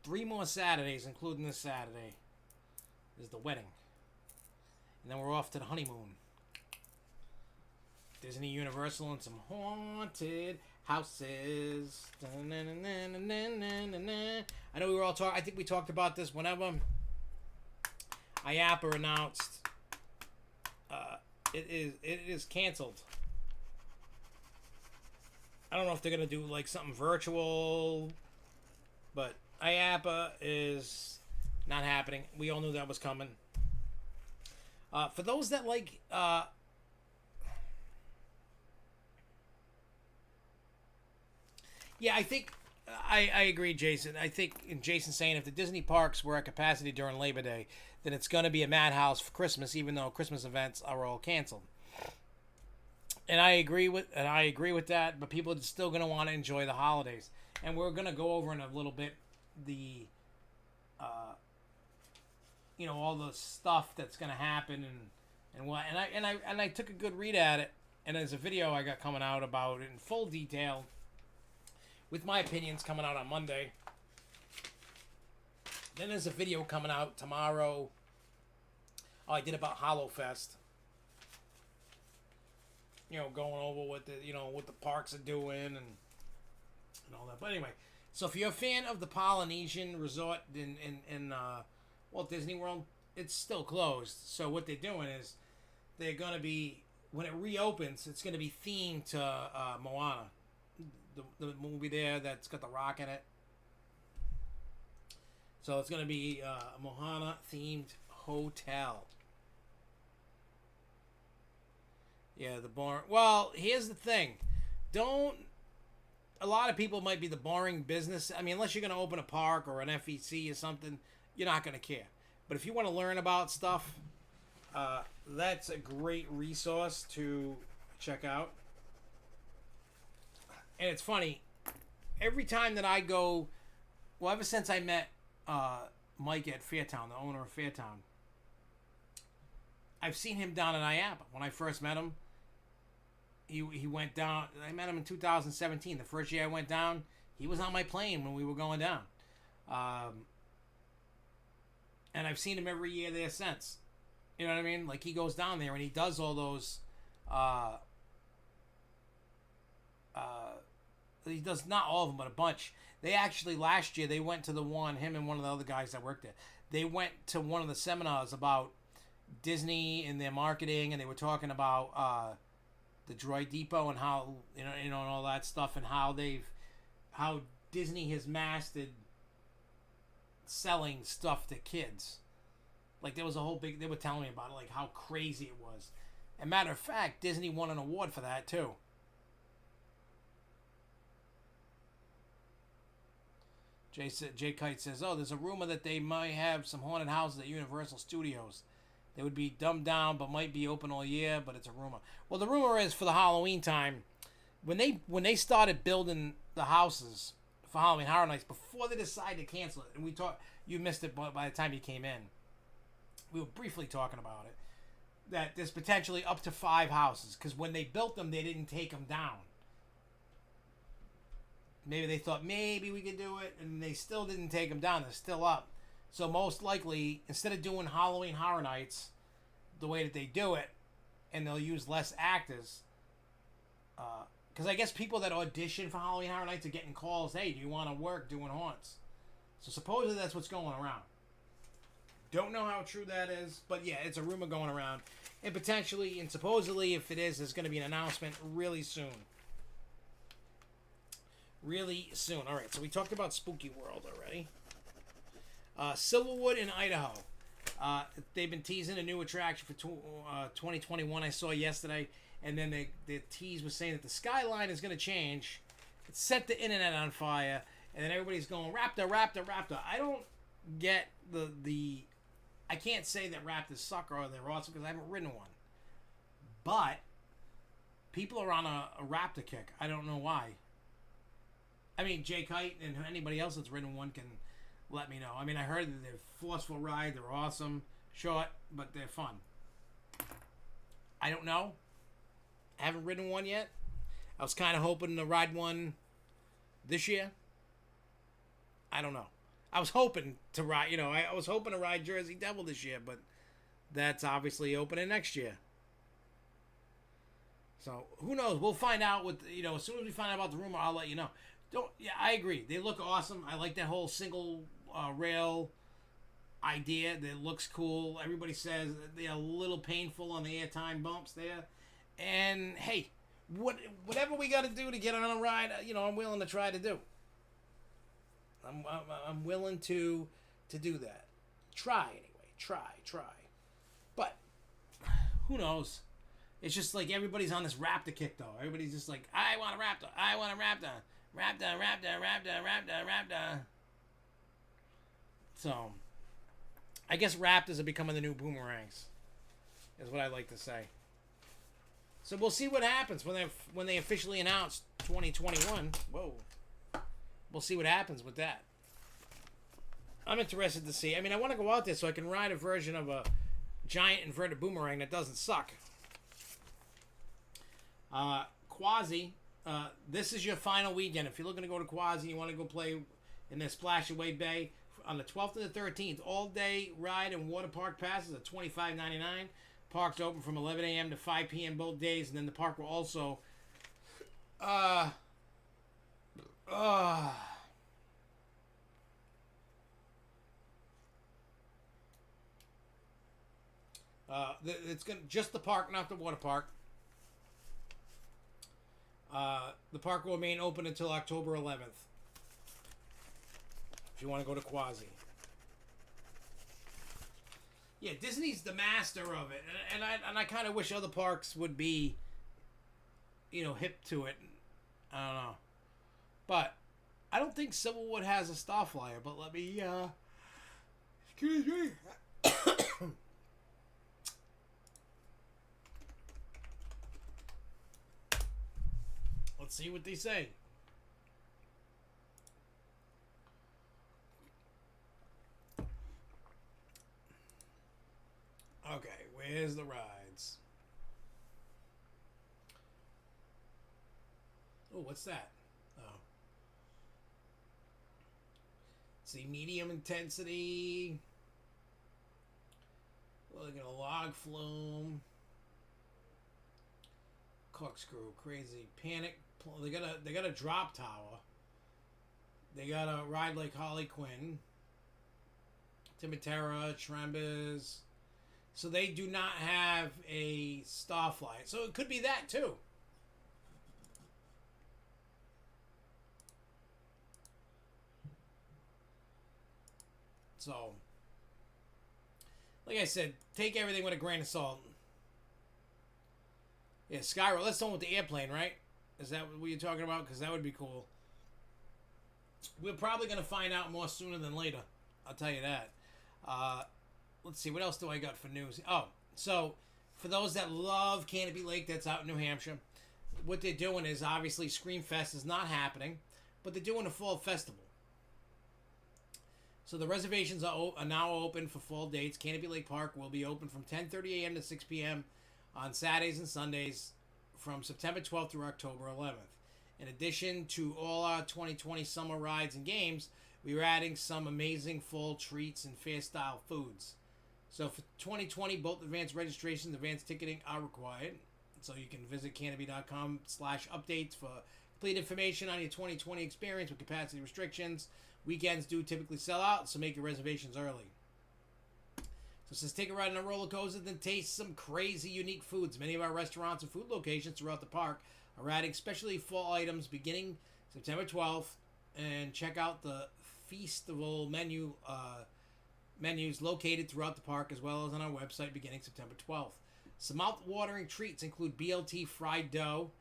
3 more Saturdays, including this Saturday, is the wedding. And then we're off to the honeymoon. Disney, Universal, and some haunted houses. I know we were all talking. I think we talked about this whenever IAPA announced it is canceled. I don't know if they're gonna do like something virtual, but IAPA is not happening. We all knew that was coming. For those that like yeah, I think I agree, Jason. I think Jason's saying if the Disney parks were at capacity during Labor Day, then it's going to be a madhouse for Christmas, even though Christmas events are all canceled. And I agree with that, but people are still going to want to enjoy the holidays. And we're going to go over in a little bit the all the stuff that's going to happen and what. And I took a good read at it, and there's a video I got coming out about it in full detail, with my opinions coming out on Monday. Then there's a video coming out tomorrow. I did about HoloFest. Going over what the parks are doing and all that. But anyway, so if you're a fan of the Polynesian Resort in Walt Disney World, it's still closed. So what they're doing is they're going to be, when it reopens, it's going to be themed to Moana. The movie there that's got the rock in it. So it's going to be a Moana themed hotel. Yeah, the barn. Well, here's the thing. a lot of people might be the boring business. I mean, unless you're going to open a park or an FEC or something, you're not going to care. But if you want to learn about stuff, that's a great resource to check out. And it's funny, every time that I go, well, ever since I met Mike at Fairtown, the owner of Fairtown, I've seen him down in IAPA. When I first met him, he went down. I met him in 2017. The first year I went down, he was on my plane when we were going down. And I've seen him every year there since. You know what I mean? Like, he goes down there and he does all those... he does not all of them, but a bunch. They actually, last year, they went to the one, him and one of the other guys that worked there. They went to one of the seminars about Disney and their marketing, and they were talking about the Droid Depot and how, you know, and all that stuff, and how Disney has mastered selling stuff to kids. Like, there was a whole big, they were telling me about it, like how crazy it was. And matter of fact, Disney won an award for that too. Jay Kite says, oh, there's a rumor that they might have some haunted houses at Universal Studios. They would be dumbed down but might be open all year, but it's a rumor. Well, the rumor is for the Halloween time, when they started building the houses for Halloween Horror Nights, before they decided to cancel it, and we talked, you missed it by the time you came in, we were briefly talking about it, that there's potentially up to 5 houses, because when they built them, they didn't take them down. Maybe they thought maybe we could do it, and they still didn't take them down. They're still up. So most likely, instead of doing Halloween Horror Nights the way that they do it, and they'll use less actors, because I guess people that audition for Halloween Horror Nights are getting calls, hey, do you want to work doing haunts? So supposedly that's what's going around. Don't know how true that is, but yeah, it's a rumor going around. And potentially, and supposedly, if it is, there's going to be an announcement really soon. Really soon. All right, so we talked about Spooky World already. Silverwood in Idaho. They've been teasing a new attraction for 2021. I saw yesterday, and then the tease was saying that the skyline is going to change. It set the internet on fire, and then everybody's going Raptor, Raptor, Raptor. I don't get the. I can't say that Raptors suck or they're awesome because I haven't ridden one. But people are on a Raptor kick. I don't know why. I mean, Jay Kite and anybody else that's ridden one can let me know. I mean, I heard that they're forceful ride. They're awesome. Short, but they're fun. I don't know. I haven't ridden one yet. I was kind of hoping to ride one this year. I don't know. I was hoping to ride, I was hoping to ride Jersey Devil this year, but that's obviously opening next year. So, who knows? We'll find out as soon as we find out about the rumor, I'll let you know. I agree. They look awesome. I like that whole single rail idea. That looks cool. Everybody says they're a little painful on the airtime bumps there. And hey, whatever we got to do to get on a ride, I'm willing to try to do. I'm willing to do that. Try anyway. Try. But who knows? It's just like everybody's on this Raptor kick though. Everybody's just like, I want a Raptor. I want a Raptor. Raptor. So, I guess Raptors are becoming the new boomerangs, is what I like to say. So we'll see what happens when they officially announce 2021. Whoa, we'll see what happens with that. I'm interested to see. I mean, I want to go out there so I can ride a version of a giant inverted boomerang that doesn't suck. Quasi. This is your final weekend. If you're looking to go to Quasi, you want to go play in the Splash Away Bay on the 12th and the 13th. All-day ride and water park passes are $25.99. Park's open from 11 a.m. to 5 p.m. both days, and then the park will also it's gonna just the park, not the water park. The park will remain open until October 11th. If you want to go to Quasi. Yeah, Disney's the master of it, and I kind of wish other parks would be, hip to it. I don't know. But I don't think Silverwood has a Starflyer, but let me, excuse me. Let's see what they say. Okay, where's the rides? Oh, what's that? Oh. See, medium intensity. Look at a log flume. Corkscrew, crazy, panic. They got a drop tower. They got a ride like Harley Quinn, Timatera, Trembers. So they do not have a Starflight. So it could be that too. So, like I said, take everything with a grain of salt. Yeah, Skyro. That's the one with the airplane, right? Is that what you're talking about? Because that would be cool. We're probably going to find out more sooner than later. I'll tell you that. Let's see. What else do I got for news? Oh, so for those that love Canobie Lake, that's out in New Hampshire, what they're doing is obviously Screamfest is not happening, but they're doing a fall festival. So the reservations are now open for fall dates. Canobie Lake Park will be open from 10:30 a.m. to 6 p.m. on Saturdays and Sundays from September 12th through October 11th. In addition to all our 2020 summer rides and games, we are adding some amazing fall treats and fair-style foods. So for 2020, both advanced registration and advanced ticketing are required. So you can visit canobie.com/updates for complete information on your 2020 experience with capacity restrictions. Weekends do typically sell out, so make your reservations early. So it says, take a ride on a roller coaster, then taste some crazy, unique foods. Many of our restaurants and food locations throughout the park are adding specialty fall items beginning September 12th. And check out the Feastival menus located throughout the park, as well as on our website beginning September 12th. Some mouth-watering treats include BLT fried dough,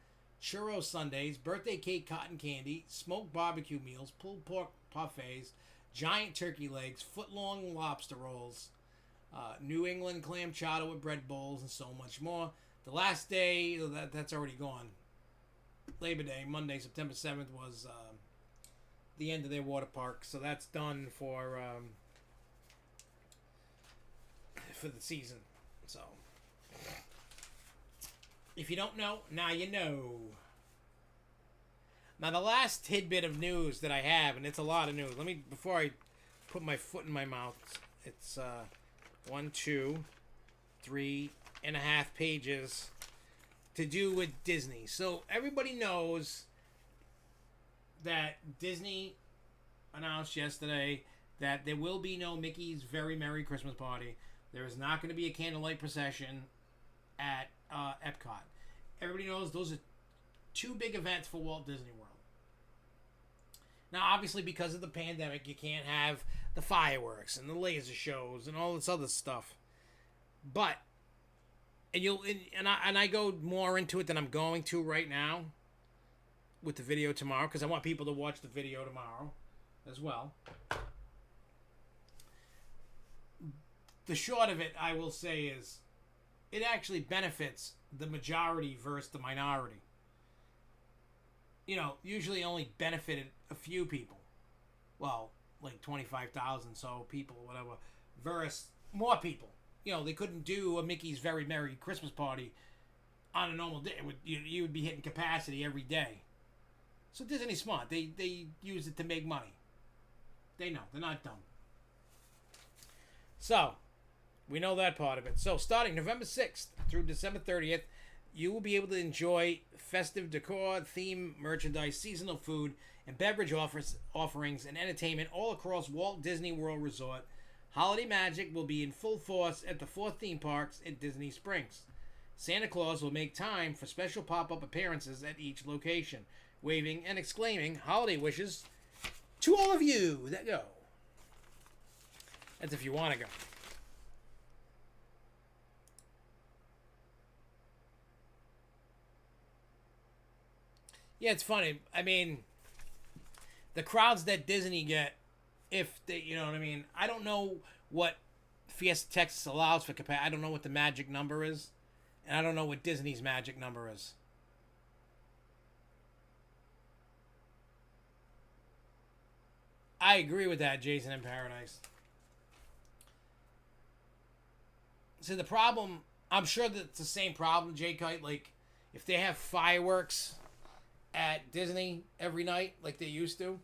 churro sundaes, birthday cake cotton candy, smoked barbecue meals, pulled pork parfaits, giant turkey legs, foot-long lobster rolls, New England clam chowder with bread bowls, and so much more. The last day, that's already gone. Labor Day, Monday, September 7th, was the end of their water park. So that's done for the season. So if you don't know, now you know. Now, the last tidbit of news that I have, and it's a lot of news. Let me, before I put my foot in my mouth, it's 1, 2, 3.5 pages to do with Disney. So everybody knows that Disney announced yesterday that there will be no Mickey's Very Merry Christmas Party. There is not going to be a candlelight procession at Epcot. Everybody knows those are two big events for Walt Disney World. Now, obviously, because of the pandemic, you can't have the fireworks and the laser shows and all this other stuff. But, and I go more into it than I'm going to right now with the video tomorrow, because I want people to watch the video tomorrow as well. The short of it, I will say, is it actually benefits the majority versus the minority. You know, usually only benefited a few people. Well, like 25,000 so people, whatever, versus more people. You know, they couldn't do a Mickey's Very Merry Christmas Party on a normal day. You would be hitting capacity every day. So Disney's smart. They use it to make money. They know. They're not dumb. So, we know that part of it. So, starting November 6th through December 30th, you will be able to enjoy festive decor, theme merchandise, seasonal food, and beverage offerings and entertainment all across Walt Disney World Resort. Holiday magic will be in full force at the 4 theme parks at Disney Springs. Santa Claus will make time for special pop-up appearances at each location, waving and exclaiming holiday wishes to all of you that go. That's if you want to go. Yeah, it's funny. I mean, the crowds that Disney get, if they, you know what I mean. I don't know what Fiesta Texas allows for capacity. I don't know what the magic number is, and I don't know what Disney's magic number is. I agree with that, Jason in Paradise. So the problem, I'm sure that it's the same problem, Jay Kite. Like, if they have fireworks at Disney every night like they used to,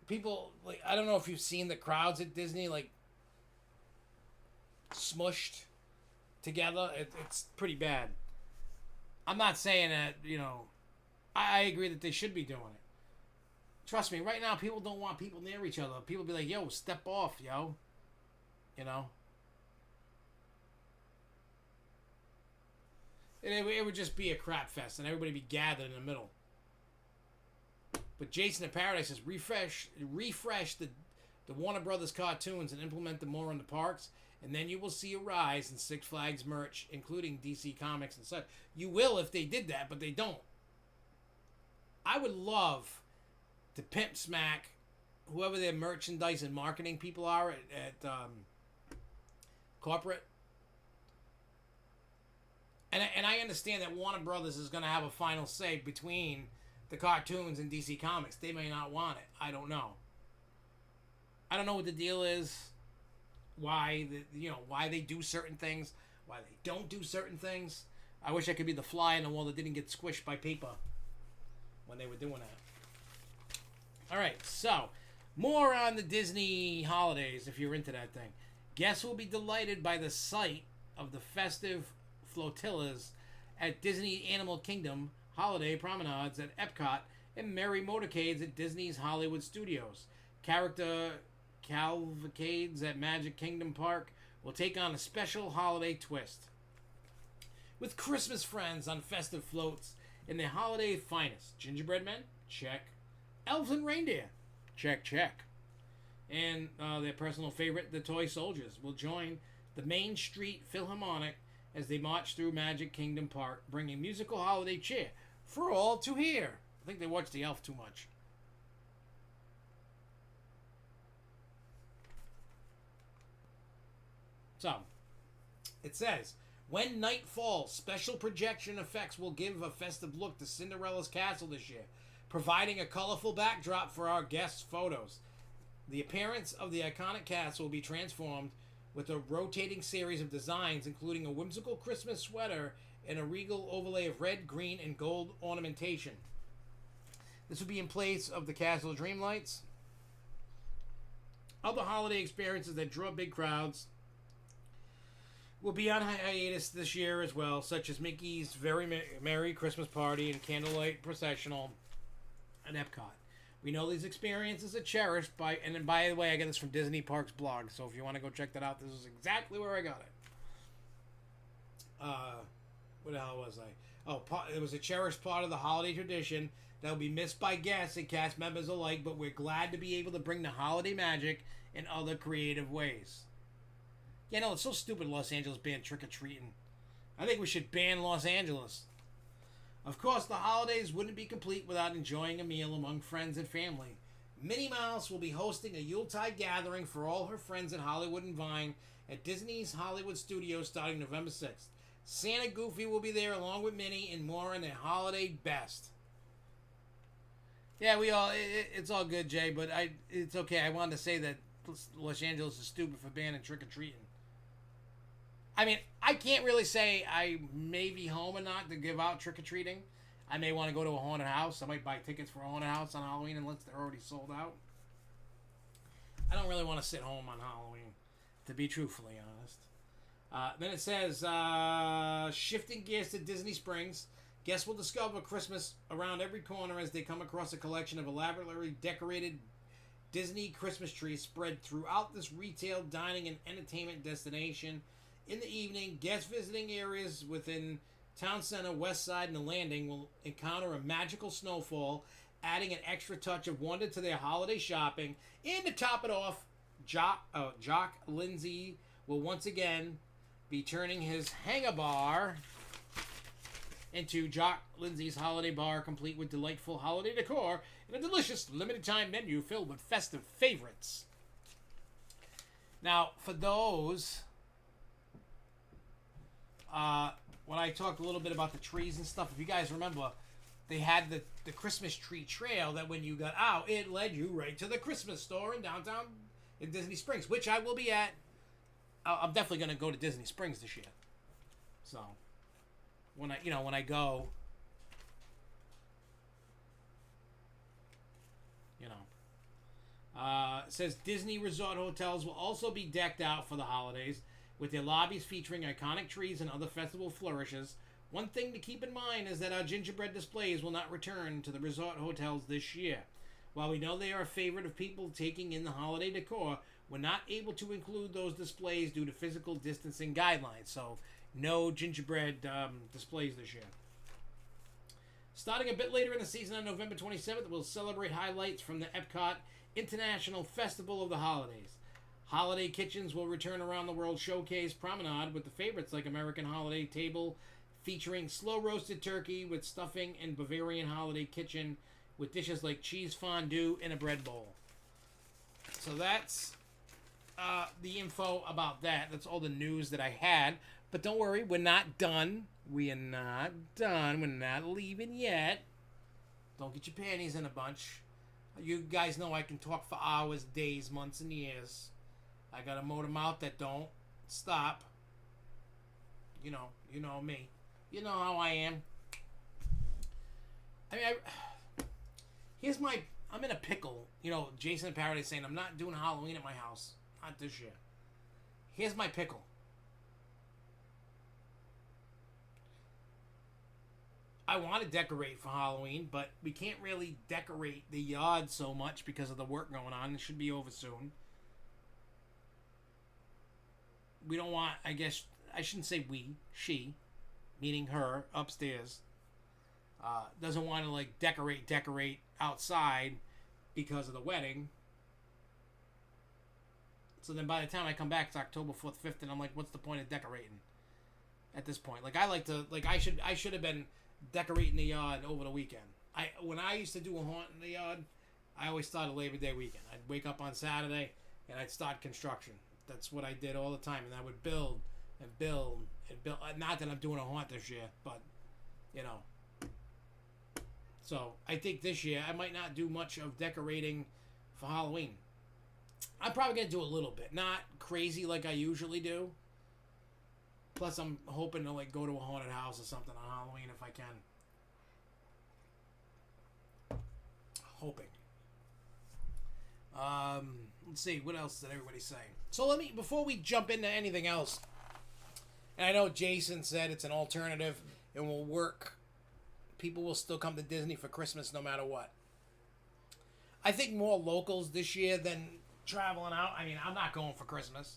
people, like, I don't know if you've seen the crowds at Disney, like, smushed together. It's pretty bad. I'm not saying that, you know, I agree that they should be doing it. Trust me, right now, people don't want people near each other. People be like, yo, step off, yo. You know? It would just be a crap fest, and everybody be gathered in the middle. But Jason in Paradise says, refresh the Warner Brothers cartoons and implement them more in the parks, and then you will see a rise in Six Flags merch, including DC Comics and such. You will if they did that, but they don't. I would love to pimp smack whoever their merchandise and marketing people are at corporate. And I understand that Warner Brothers is going to have a final say between the cartoons and DC Comics. They may not want it. I don't know. I don't know what the deal is. Why they do certain things, why they don't do certain things. I wish I could be the fly in the wall that didn't get squished by paper when they were doing that. All right, so more on the Disney holidays if you're into that thing. Guests will be delighted by the sight of the festive flotillas at Disney Animal Kingdom, holiday promenades at Epcot, and merry motorcades at Disney's Hollywood Studios. Character cavalcades at Magic Kingdom Park will take on a special holiday twist. With Christmas friends on festive floats in their holiday finest. Gingerbread men? Check. Elves and reindeer? Check, check. And their personal favorite, the Toy Soldiers, will join the Main Street Philharmonic as they march through Magic Kingdom Park, bringing musical holiday cheer for all to hear. I think they watch The Elf too much. So, it says, when night falls, special projection effects will give a festive look to Cinderella's castle this year, providing a colorful backdrop for our guests' photos. The appearance of the iconic castle will be transformed with a rotating series of designs, including a whimsical Christmas sweater and a regal overlay of red, green, and gold ornamentation. This will be in place of the Castle Dreamlights. Other holiday experiences that draw big crowds will be on hiatus this year as well, such as Mickey's Very Merry Christmas Party and Candlelight Processional at Epcot. We know these experiences are cherished by, and by the way, I got this from Disney Parks blog, so if you want to go check that out, this is exactly where I got it. What the hell was I? Oh, it was a cherished part of the holiday tradition that will be missed by guests and cast members alike, but we're glad to be able to bring the holiday magic in other creative ways. Yeah, no, it's so stupid Los Angeles ban trick-or-treating. I think we should ban Los Angeles. Of course, the holidays wouldn't be complete without enjoying a meal among friends and family. Minnie Mouse will be hosting a Yuletide gathering for all her friends at Hollywood and Vine at Disney's Hollywood Studios starting November 6th. Santa Goofy will be there along with Minnie and more in their holiday best. Yeah, it's all good, Jay, but it's okay. I wanted to say that Los Angeles is stupid for banning trick-or-treating. I mean, I can't really say I may be home or not to give out trick-or-treating. I may want to go to a haunted house. I might buy tickets for a haunted house on Halloween unless they're already sold out. I don't really want to sit home on Halloween, to be truthfully honest. Then it says, shifting gears to Disney Springs. Guests will discover Christmas around every corner as they come across a collection of elaborately decorated Disney Christmas trees spread throughout this retail, dining, and entertainment destination. In the evening, guests visiting areas within Town Center, West Side, and the Landing will encounter a magical snowfall, adding an extra touch of wonder to their holiday shopping. And to top it off, Jock Lindsay will once again be turning his hangar bar into Jock Lindsay's Holiday Bar, complete with delightful holiday decor and a delicious limited-time menu filled with festive favorites. Now, for those, when I talked a little bit about the trees and stuff, if you guys remember, they had the Christmas tree trail that when you got out, it led you right to the Christmas store in downtown in Disney Springs, which I will be at. I'm definitely going to go to Disney Springs this year. So, when I go, it says Disney Resort hotels will also be decked out for the holidays, with their lobbies featuring iconic trees and other festival flourishes. One thing to keep in mind is that our gingerbread displays will not return to the resort hotels this year. While we know they are a favorite of people taking in the holiday decor, we're not able to include those displays due to physical distancing guidelines. So, no gingerbread displays this year. Starting a bit later in the season on November 27th, we'll celebrate highlights from the Epcot International Festival of the Holidays. Holiday kitchens will return around the world showcase promenade with the favorites like American Holiday Table featuring slow roasted turkey with stuffing and Bavarian Holiday Kitchen with dishes like cheese fondue and a bread bowl. So that's the info about that. That's all the news that I had. But don't worry, we're not done. We are not done. We're not leaving yet. Don't get your panties in a bunch. You guys know I can talk for hours, days, months, and years. I got a motor mouth that don't stop. You know me. You know how I am. I mean, I'm in a pickle. Jason Paradise saying I'm not doing Halloween at my house. Not this year. Here's my pickle. I want to decorate for Halloween, but we can't really decorate the yard so much because of the work going on. It should be over soon. We don't want, I guess, I shouldn't say we, she, meaning her, upstairs, doesn't want to, decorate outside because of the wedding. So then by the time I come back, it's October 4th, 5th, and I'm like, what's the point of decorating at this point? I should have been decorating the yard over the weekend. When I used to do a haunt in the yard, I always started Labor Day weekend. I'd wake up on Saturday and I'd start construction. That's what I did all the time, and I would build and build and build. Not that I'm doing a haunt this year, but So I think this year I might not do much of decorating for Halloween. I'm probably gonna do a little bit, not crazy like I usually do. Plus, I'm hoping to go to a haunted house or something on Halloween if I can. Hoping. Let's see, what else did everybody say? So before we jump into anything else, and I know Jason said it's an alternative and will work. People will still come to Disney for Christmas no matter what. I think more locals this year than traveling out. I mean, I'm not going for Christmas.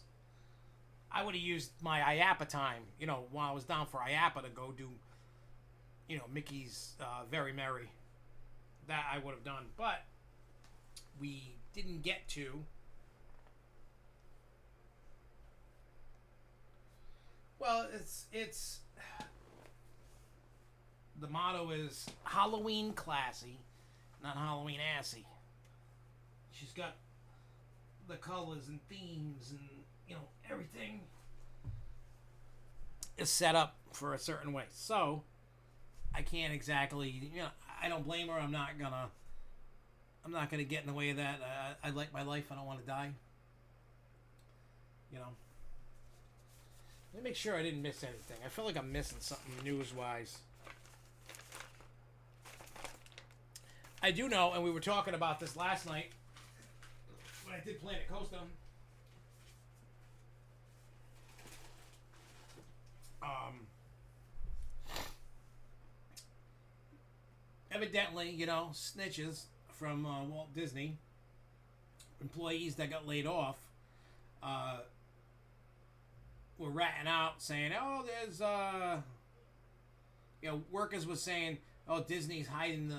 I would have used my IAPA time, while I was down for IAPA to go do, Mickey's Very Merry. That I would have done. But we didn't get to. Well, it's the motto is Halloween classy, not Halloween assy. She's got the colors and themes and everything is set up for a certain way. So I can't exactly, I don't blame her. I'm not gonna get in the way of that. I like my life. I don't want to die. Let me make sure I didn't miss anything. I feel like I'm missing something news-wise. I do know, and we were talking about this last night when I did Planet Coaster. Evidently, snitches from Walt Disney, employees that got laid off, were ratting out saying, oh, there's, workers was saying, oh, Disney's hiding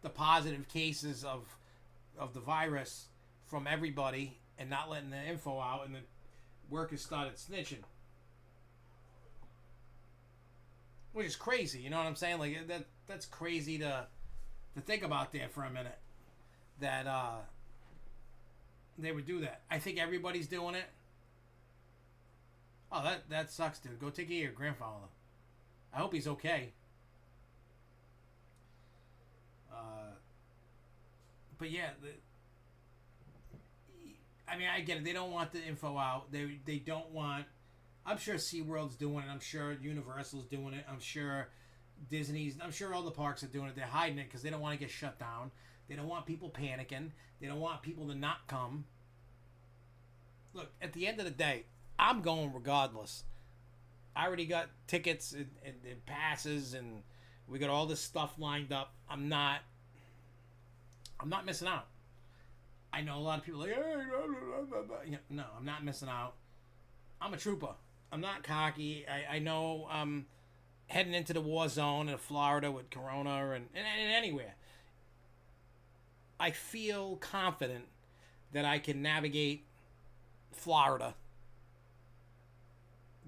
the positive cases of the virus from everybody and not letting the info out, and the workers started snitching. which is crazy. You know what I'm saying? Like that's crazy to think about there for a minute. That they would do that. I think everybody's doing it. Oh, that sucks, dude. Go take care of your grandfather. I hope he's okay. But yeah, I mean, I get it. They don't want the info out. They don't want. I'm sure SeaWorld's doing it. I'm sure Universal's doing it. I'm sure Disney's. I'm sure all the parks are doing it. They're hiding it because they don't want to get shut down. They don't want people panicking. They don't want people to not come. Look, at the end of the day, I'm going regardless. I already got tickets and passes, and we got all this stuff lined up. I'm not missing out. I know a lot of people are like, hey, blah, blah, blah. No, I'm not missing out. I'm a trooper. I'm not cocky. I know I'm heading into the war zone in Florida with Corona and anywhere. I feel confident that I can navigate Florida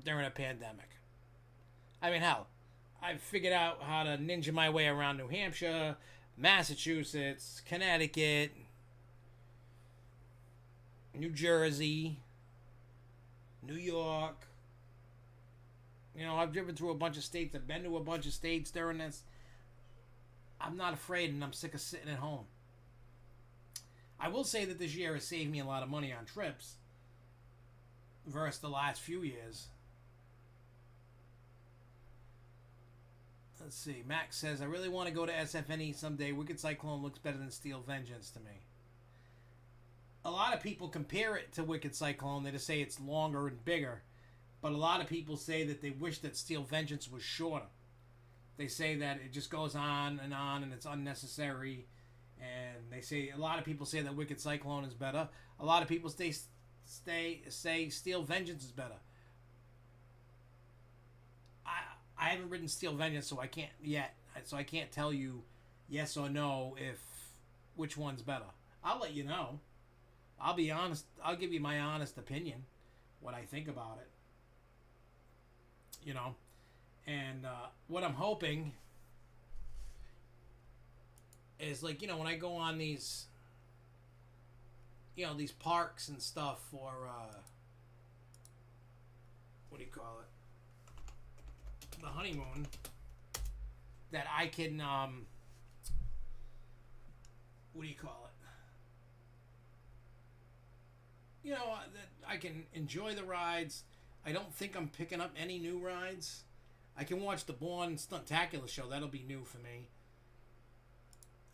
during a pandemic. I mean, hell, I've figured out how to ninja my way around New Hampshire, Massachusetts, Connecticut, New Jersey, New York. You know, I've driven through a bunch of states. I've been to a bunch of states during this. I'm not afraid, and I'm sick of sitting at home. I will say that this year has saved me a lot of money on trips versus the last few years. Let's see. Max says, I really want to go to SFNE someday. Wicked Cyclone looks better than Steel Vengeance to me. A lot of people compare it to Wicked Cyclone. They just say it's longer and bigger. But a lot of people say that they wish that Steel Vengeance was shorter. They say that it just goes on and it's unnecessary. And they say, a lot of people say that Wicked Cyclone is better. A lot of people say Steel Vengeance is better. I haven't ridden Steel Vengeance, so I can't yet. So I can't tell you yes or no if which one's better. I'll let you know. I'll be honest. I'll give you my honest opinion, what I think about it. You know, and what I'm hoping is, like, you know, when I go on these, you know, these parks and stuff for what do you call it? The honeymoon, that I can what do you call it? You know, that I can enjoy the rides. I don't think I'm picking up any new rides. I can watch the Bourne Stuntacular show. That'll be new for me.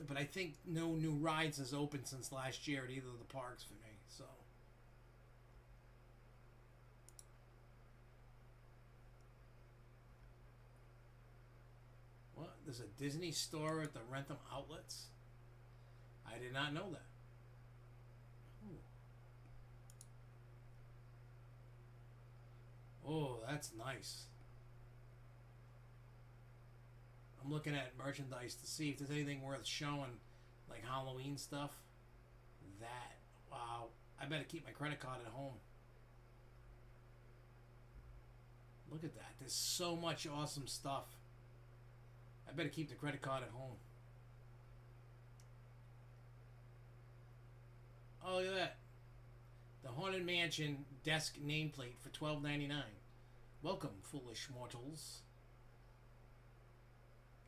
But I think no new rides has opened since last year at either of the parks for me. So what? There's a Disney store at the Rentham outlets? I did not know that. Oh, that's nice. I'm looking at merchandise to see if there's anything worth showing, like Halloween stuff. That, wow. I better keep my credit card at home. Look at that. There's so much awesome stuff. I better keep the credit card at home. Oh, look at that. The Haunted Mansion desk nameplate for $12.99. Welcome, foolish mortals.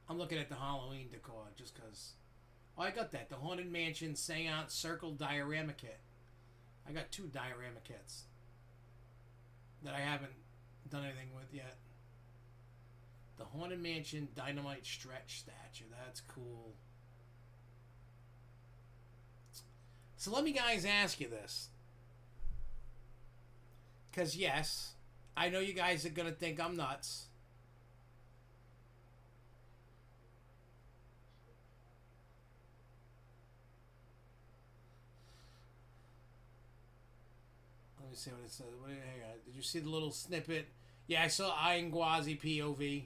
I'm looking at the Halloween decor just because. Oh, I got that. The Haunted Mansion Seance Circle Diorama Kit. I got 2 diorama kits that I haven't done anything with yet. The Haunted Mansion Dynamite Stretch Statue. That's cool. So let me guys ask you this. Because yes, I know you guys are going to think I'm nuts. Let me see what it says. Hang on. Did you see the little snippet? Yeah, I saw Iron-Gwazi POV.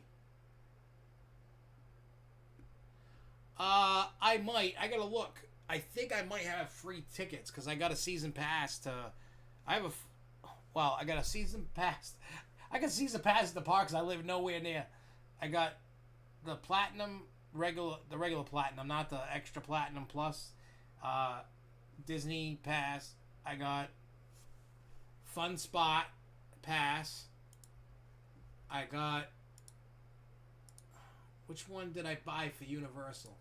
I might. I gotta look. I think I might have free tickets because I got a season pass to. I have a. Well, I got a season pass. I got a season pass at the parks. I live nowhere near. I got the platinum the regular platinum, not the extra platinum plus Disney pass. I got Fun Spot pass. I got, which one did I buy for Universal?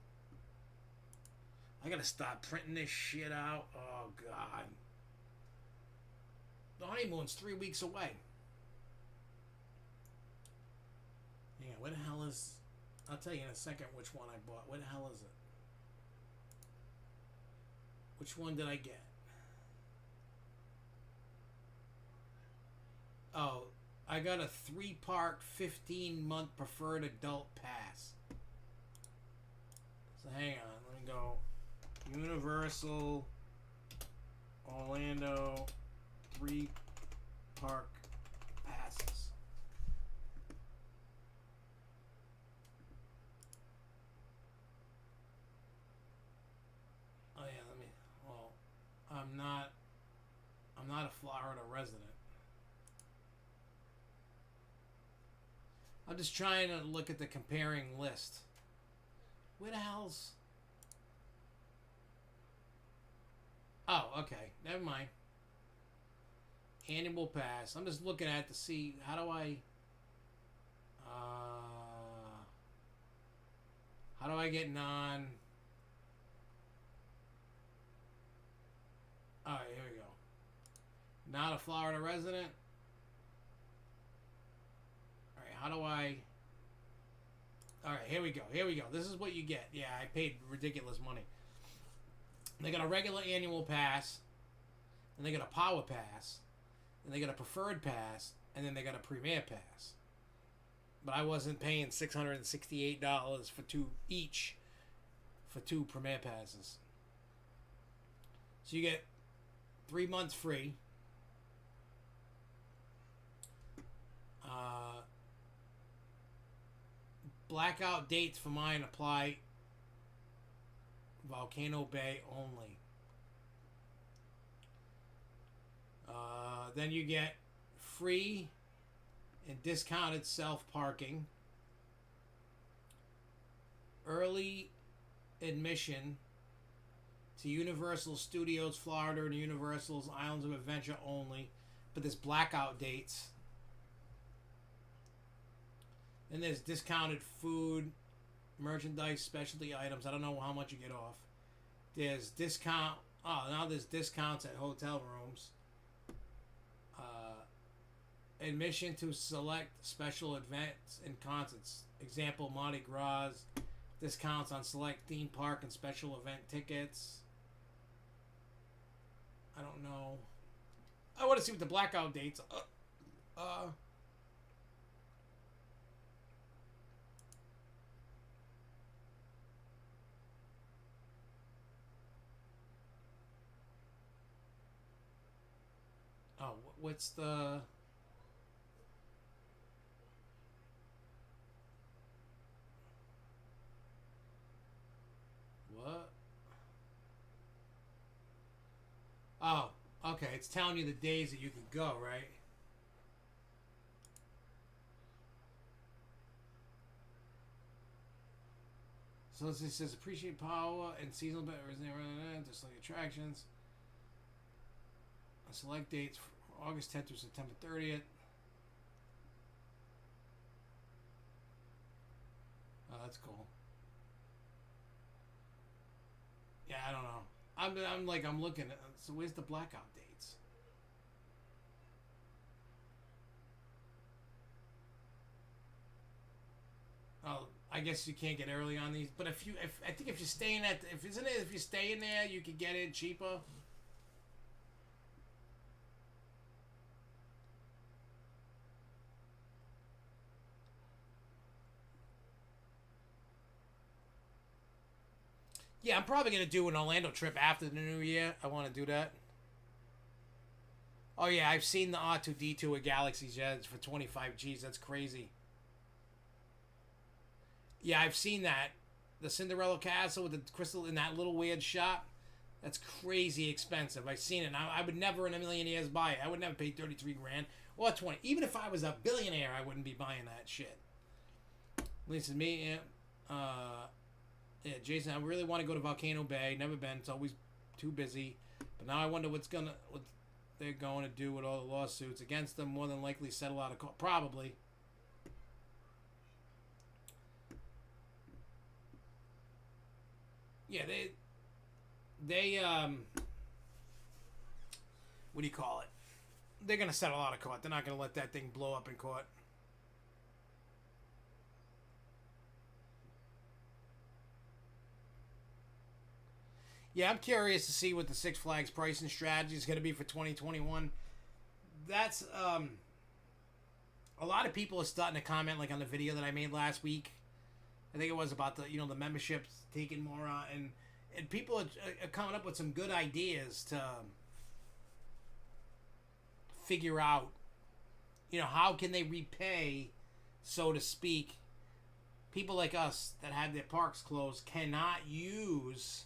I gotta stop printing this shit out. Oh god. The honeymoon's 3 weeks away. Yeah, where the hell is... I'll tell you in a second which one I bought. Where the hell is it? Which one did I get? Oh, I got a 3-park, 15-month preferred adult pass. So hang on, let me go. Universal Orlando 3-park passes. Oh yeah, let me. Well, I'm not a Florida resident. I'm just trying to look at the comparing list. Where the hell's... Oh, okay. Never mind. Annual pass. I'm just looking at to see how do I... how do I get non... Alright, here we go. Not a Florida resident. How do I... Alright, here we go. Here we go. This is what you get. Yeah, I paid ridiculous money. They got a regular annual pass, and they got a power pass, and they got a preferred pass, and then they got a premier pass. But I wasn't paying $668 for two each for 2 premier passes. So you get 3 months free. Blackout dates for mine apply Volcano Bay only. Then you get free and discounted self-parking, early admission to Universal Studios Florida and Universal's Islands of Adventure only, but there's blackout dates. Then there's discounted food, merchandise, specialty items. I don't know how much you get off. There's discount. Oh, now there's discounts at hotel rooms. Admission to select special events and concerts. Example, Mardi Gras. Discounts on select theme park and special event tickets. I don't know. I want to see what the blackout dates. Oh, what's the... What? Oh, okay. It's telling you the days that you can go, right? So it says appreciate power and seasonal just like attractions. Select dates from August 10th through September 30th. Oh, that's cool. Yeah, I don't know. I'm looking at... So where's the blackout dates? Oh, I guess you can't get early on these. But if you're staying at... If you stay in there, you could get it cheaper. Yeah, I'm probably going to do an Orlando trip after the new year. I want to do that. Oh, yeah, I've seen the R2-D2 with Galaxy's Edge for 25 G's. That's crazy. Yeah, I've seen that. The Cinderella Castle with the crystal in that little weird shop. That's crazy expensive. I've seen it. I would never in a million years buy it. I would never pay 33 grand or 20. Even if I was a billionaire, I wouldn't be buying that shit. Lisa, me, yeah, Jason, I really want to go to Volcano Bay. Never been. It's always too busy. But now I wonder what they're going to do with all the lawsuits against them. More than likely settle out of court. Probably. Yeah, they what do you call it? They're going to settle out of court. They're not going to let that thing blow up in court. Yeah, I'm curious to see what the Six Flags pricing strategy is going to be for 2021. That's a lot of people are starting to comment, like on the video that I made last week. I think it was about the memberships taking more on, and people are coming up with some good ideas to figure out, how can they repay, so to speak, people like us that have their parks closed cannot use.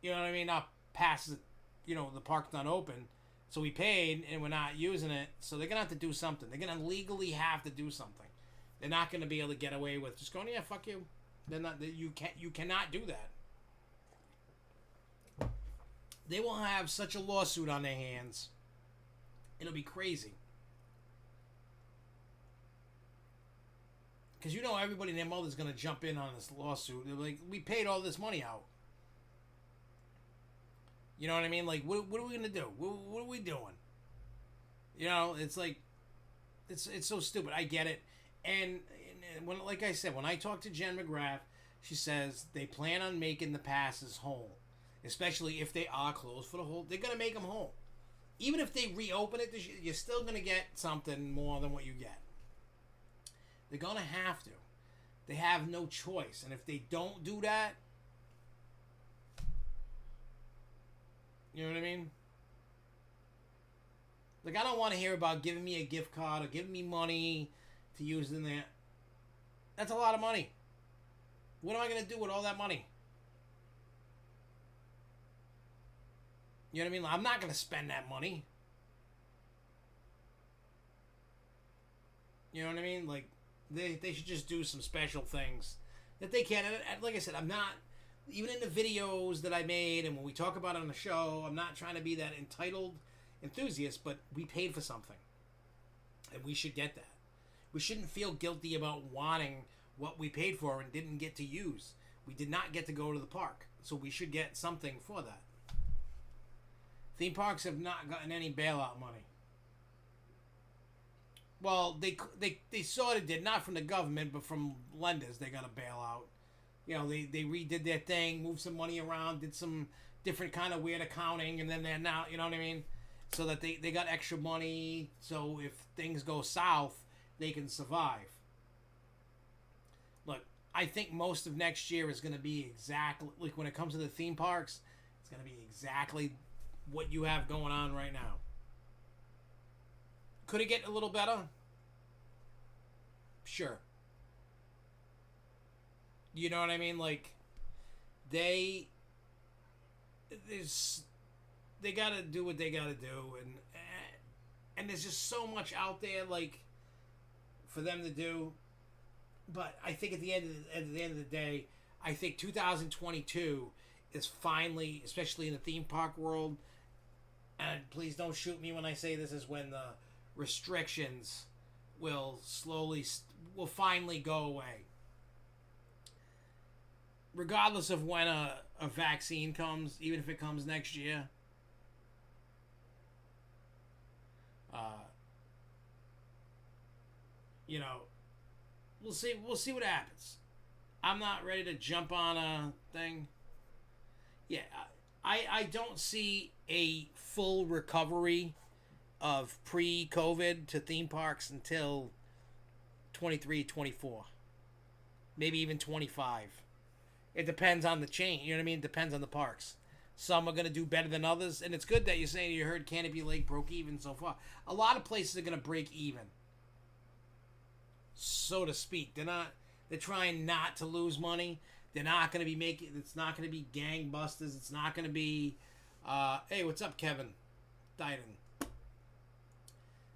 You know what I mean? Not pass it, the park's not open. So we paid and we're not using it. So they're going to have to do something. They're going to legally have to do something. They're not going to be able to get away with just going, yeah, fuck you. They're not, you cannot do that. They will have such a lawsuit on their hands. It'll be crazy. Because everybody and their mother's going to jump in on this lawsuit. They're like, we paid all this money out. You know what I mean? Like, what are we going to do? What are we doing? It's like, it's so stupid. I get it. And when, like I said, when I talked to Jen McGrath, she says they plan on making the passes whole. Especially if they are closed for the whole. They're going to make them whole. Even if they reopen it, you're still going to get something more than what you get. They're going to have to. They have no choice. And if they don't do that, you know what I mean? Like, I don't want to hear about giving me a gift card or giving me money to use in there. That's a lot of money. What am I going to do with all that money? You know what I mean? I'm not going to spend that money. You know what I mean? Like, they should just do some special things that they can. And like I said, I'm not... Even in the videos that I made and when we talk about it on the show, I'm not trying to be that entitled enthusiast, but we paid for something. And we should get that. We shouldn't feel guilty about wanting what we paid for and didn't get to use. We did not get to go to the park. So we should get something for that. Theme parks have not gotten any bailout money. Well, they sort of did. Not from the government, but from lenders. They got a bailout. They redid their thing, moved some money around, did some different kind of weird accounting, and then they're now, you know what I mean? So that they got extra money, so if things go south, they can survive. Look, I think most of next year is going to be exactly, like when it comes to the theme parks, it's going to be exactly what you have going on right now. Could it get a little better? Sure. You know what I mean? Like, they gotta do what they gotta do, and there's just so much out there, like, for them to do. But I think at the end of the day, I think 2022 is finally, especially in the theme park world, and please don't shoot me when I say this, is when the restrictions will finally go away. Regardless of when a vaccine comes, even if it comes next year, we'll see. We'll see what happens. I'm not ready to jump on a thing. Yeah, I don't see a full recovery of pre-COVID to theme parks until 23, 24. Maybe even 25. It depends on the chain. You know what I mean? It depends on the parks. Some are going to do better than others. And it's good that you're saying you heard Canobie Lake broke even so far. A lot of places are going to break even. So to speak. They're trying not to lose money. They're not going to be making... It's not going to be gangbusters. It's not going to be... hey, what's up, Kevin? Dyden.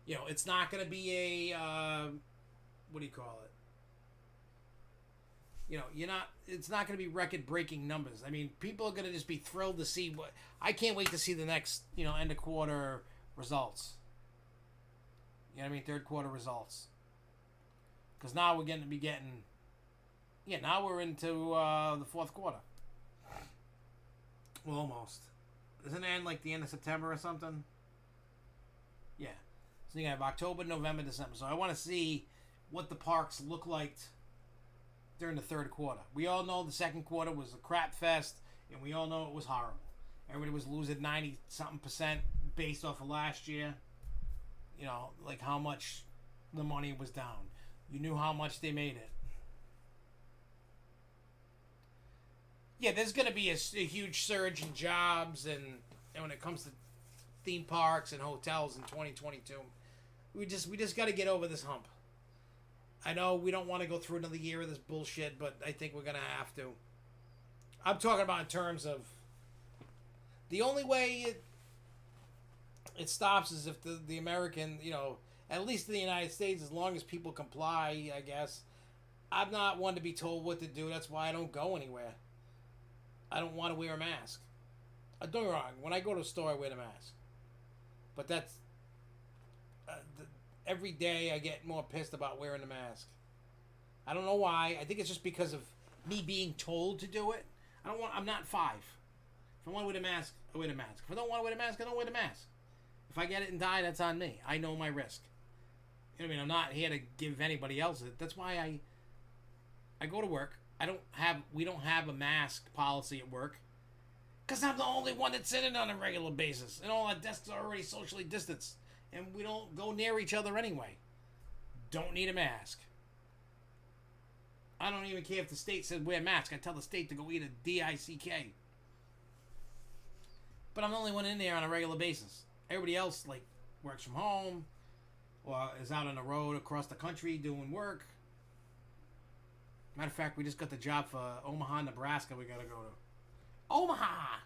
It's not going to be a what do you call it? You're not. It's not going to be record-breaking numbers. I mean, people are going to just be thrilled to see what. I can't wait to see the next, end of quarter results. You know what I mean? Third quarter results. Because now we're going to be getting. Yeah, now we're into the fourth quarter. Well, almost. Doesn't it end like the end of September or something? Yeah. So you have October, November, December. So I want to see what the parks look like during the third quarter. We all know the second quarter was a crap fest, and we all know it was horrible. Everybody was losing 90-something% based off of last year. Like how much the money was down. You knew how much they made it. Yeah, there's going to be a huge surge in jobs, and when it comes to theme parks and hotels in 2022, we just got to get over this hump. I know we don't want to go through another year of this bullshit, but I think we're going to have to. I'm talking about in terms of the only way it stops is if the American, at least in the United States, as long as people comply, I guess. I'm not one to be told what to do. That's why I don't go anywhere. I don't want to wear a mask. Don't get me wrong. When I go to a store, I wear the mask. But that's... every day I get more pissed about wearing the mask. I don't know why. I think it's just because of me being told to do it. I'm not 5. If I want to wear the mask, I wear the mask. If I don't want to wear the mask, I don't wear the mask. If I get it and die, that's on me. I know my risk. You know what I mean? I'm not here to give anybody else it. That's why I go to work. We don't have a mask policy at work. Because I'm the only one that's in it on a regular basis. And all our desks are already socially distanced. And we don't go near each other anyway. Don't need a mask. I don't even care if the state says wear a mask. I tell the state to go eat a DICK. But I'm the only one in there on a regular basis. Everybody else, works from home. Or is out on the road across the country doing work. Matter of fact, we just got the job for Omaha, Nebraska we gotta go to. Omaha!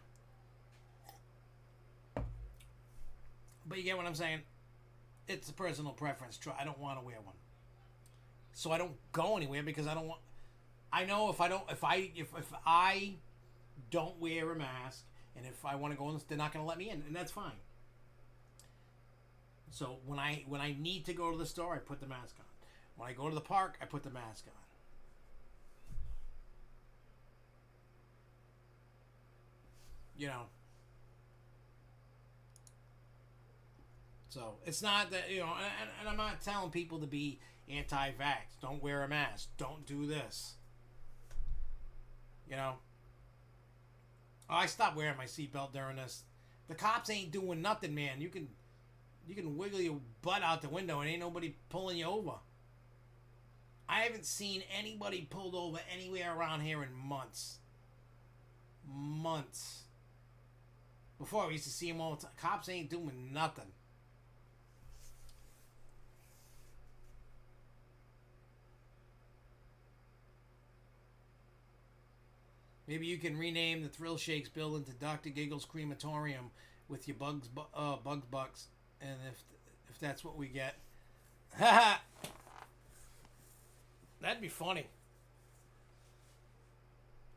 But you get what I'm saying? It's a personal preference. I don't want to wear one. So I don't go anywhere because I don't want... I know if I don't wear a mask, and if I want to go in, they're not going to let me in, and that's fine. So when I need to go to the store, I put the mask on. When I go to the park, I put the mask on. So it's not that, and I'm not telling people to be anti-vax. Don't wear a mask. Don't do this. Oh, I stopped wearing my seatbelt during this. The cops ain't doing nothing, man. You can wiggle your butt out the window and ain't nobody pulling you over. I haven't seen anybody pulled over anywhere around here in months. Months. Before, we used to see them all the time. Cops ain't doing nothing. Maybe you can rename the Thrill Shakes building to Dr. Giggles Crematorium with your Bugs Bucks, and if that's what we get, that'd be funny.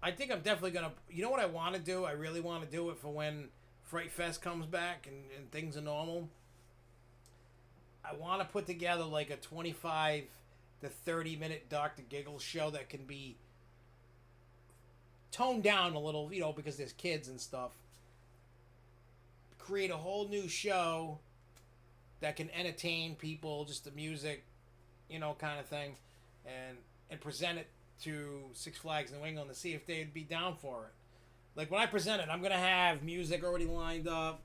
I think I'm definitely gonna. You know what I want to do? I really want to do it for when Fright Fest comes back and things are normal. I want to put together like a 25 to 30-minute Dr. Giggles show that can be toned down a little, because there's kids and stuff. Create a whole new show that can entertain people, just the music, kind of thing, and present it to Six Flags New England to see if they'd be down for it. Like when I present it, I'm gonna have music already lined up,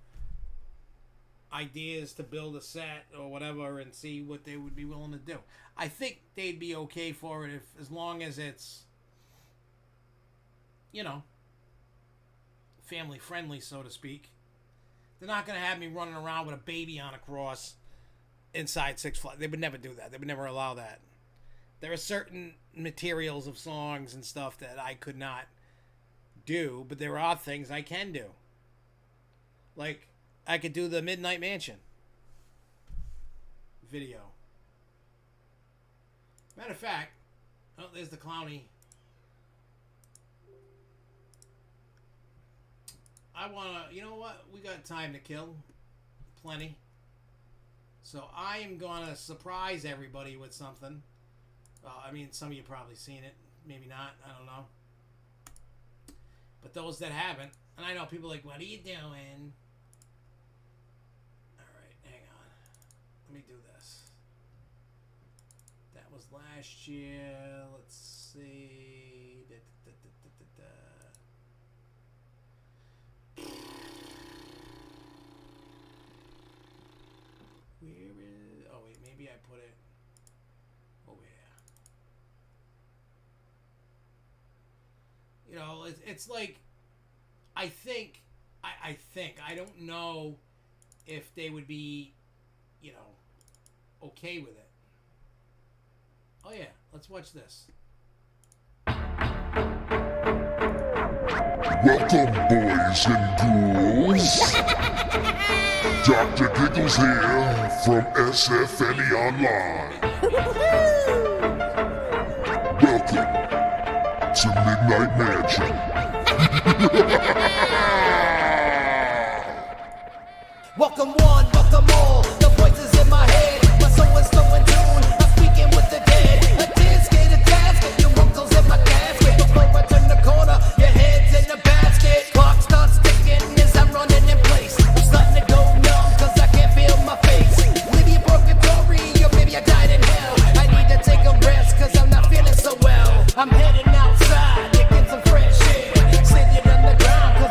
ideas to build a set or whatever, and see what they would be willing to do. I think they'd be okay for it as long as it's, family friendly, so to speak. They're not going to have me running around with a baby on a cross inside Six Flags. They would never do that. They would never allow that. There are certain materials of songs and stuff that I could not do, but there are things I can do. Like, I could do the Midnight Mansion. video. Matter of fact, oh, there's the Clowny. I wanna, you know what? We got time to kill, plenty. So I am gonna surprise everybody with something. I mean, some of you probably seen it, maybe not. I don't know. But those that haven't, and I know people are like, what are you doing? All right, hang on. Let me do this. That was last year. Let's see. Where is? Oh wait, maybe I put it over here. You know, it's like, I think, I don't know if they would be, you know, okay with it. Oh yeah, let's watch this. Welcome, boys and ghouls. Dr. Giggles here from SFNEOnline. Welcome to Midnight Mansion. Welcome one, welcome all. The voices in my head, my soul is so in tune. I'm speaking with the dead. A tear skate attached, get your uncles in my casket. Before I turn the corner, your head's in the basket. Clock starts ticking as I'm running in place. I'm starting to go numb, cause I can't feel my face. Maybe a purgatory, or maybe I died in hell. I need to take a rest, cause I'm not feeling so well. I'm heading outside to get some fresh air. Sitting on the ground, cause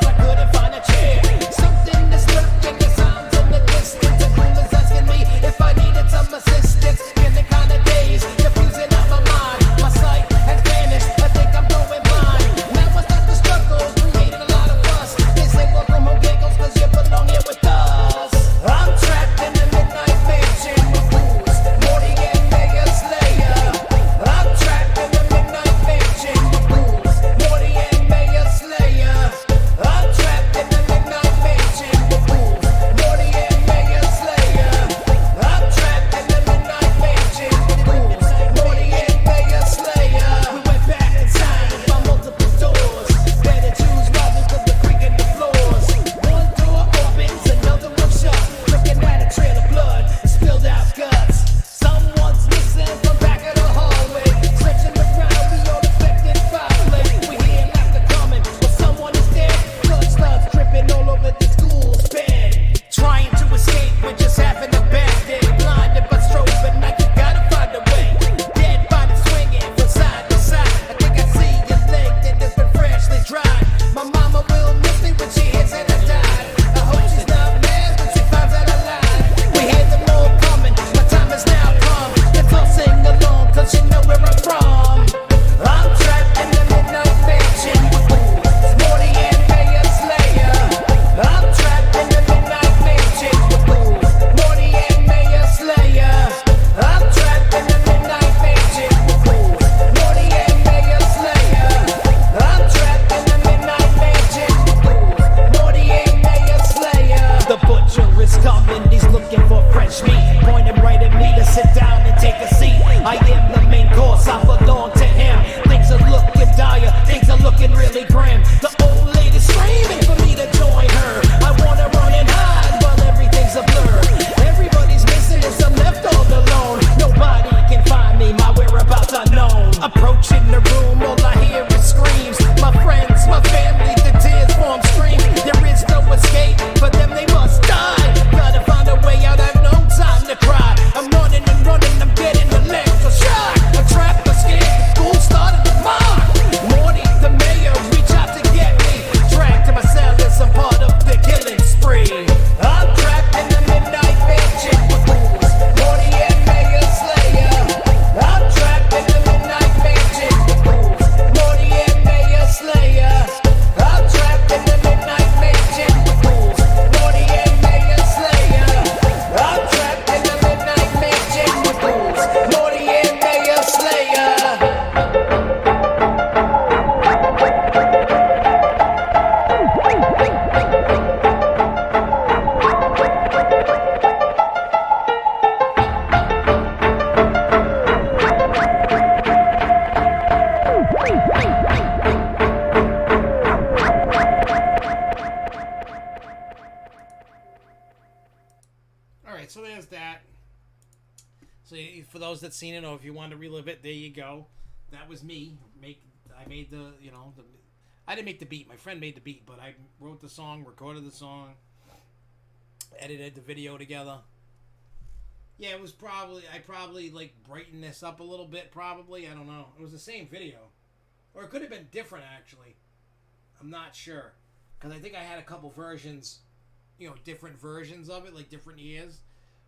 right, so there's that. So for those that seen it, or if you want to relive it, there you go. That was me. I made the, I didn't make the beat. My friend made the beat, but I wrote the song, recorded the song, edited the video together. Yeah, it was I probably like brightened this up a little bit, probably. I don't know. It was the same video. Or it could have been different, actually. I'm not sure. Because I think I had a couple versions, different versions of it, like different years.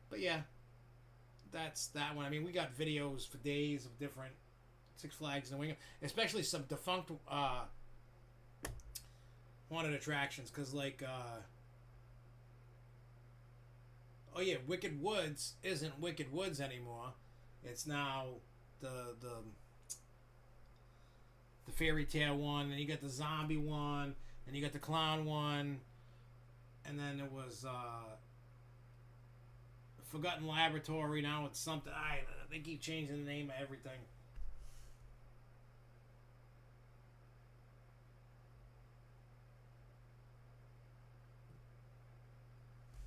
But yeah, that's that one. I mean, we got videos for days of different Six Flags New England, especially some defunct haunted attractions. Because, like, oh yeah, Wicked Woods isn't Wicked Woods anymore. It's now the fairy tale one, and you got the zombie one, and you got the clown one, and then there was Forgotten Laboratory. Now it's something. They keep changing the name of everything.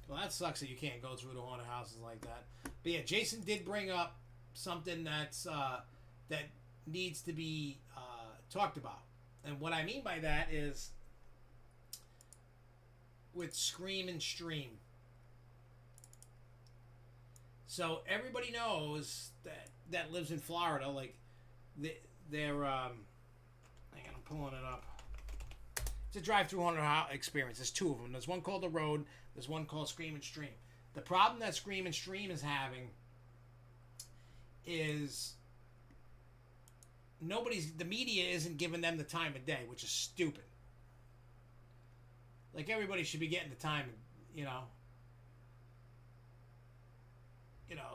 Well, that sucks that you can't go through the haunted houses like that. But yeah, Jason did bring up something that's that needs to be talked about. And what I mean by that is with Scream and Stream. So everybody knows that lives in Florida, like they're hang on, I'm pulling it up. It's a drive-through haunted house experience. There's two of them. There's one called The Road. There's one called Scream and Stream. The problem that Scream and Stream is having is the media isn't giving them the time of day, which is stupid. Like, everybody should be getting the time,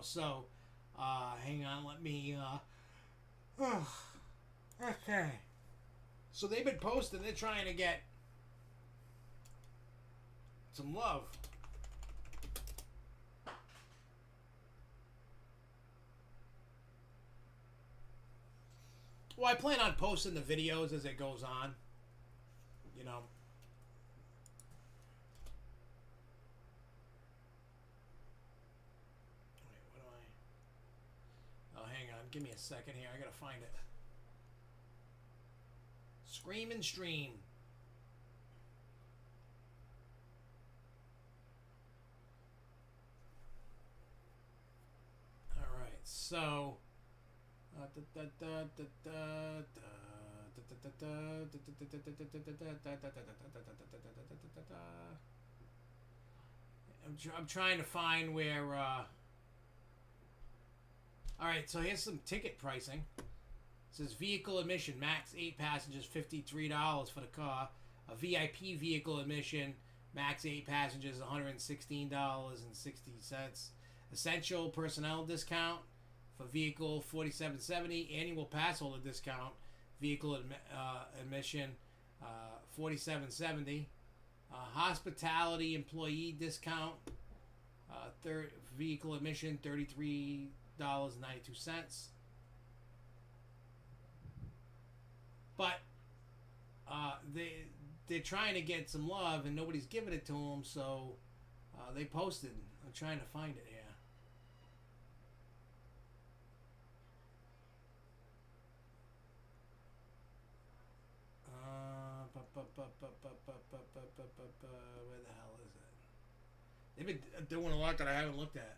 so, hang on, let me, okay. So they've been posting, they're trying to get some love. Well, I plan on posting the videos as it goes on. Wait, what do I... Oh, hang on. Give me a second here. I gotta find it. Scream and Stream. Alright, so... I'm trying to find where alright, so here's some ticket pricing. It says vehicle admission, max 8 passengers, $53 for the car. A VIP vehicle admission, max 8 passengers, $116.60. Essential personnel discount for vehicle, $47.70. Annual pass holder discount, vehicle admission, $47.70. Hospitality employee discount, vehicle admission, $33.92. But they're trying to get some love and nobody's giving it to them, so they posted. I'm trying to find it here. Where the hell is it? They've been doing a lot that I haven't looked at.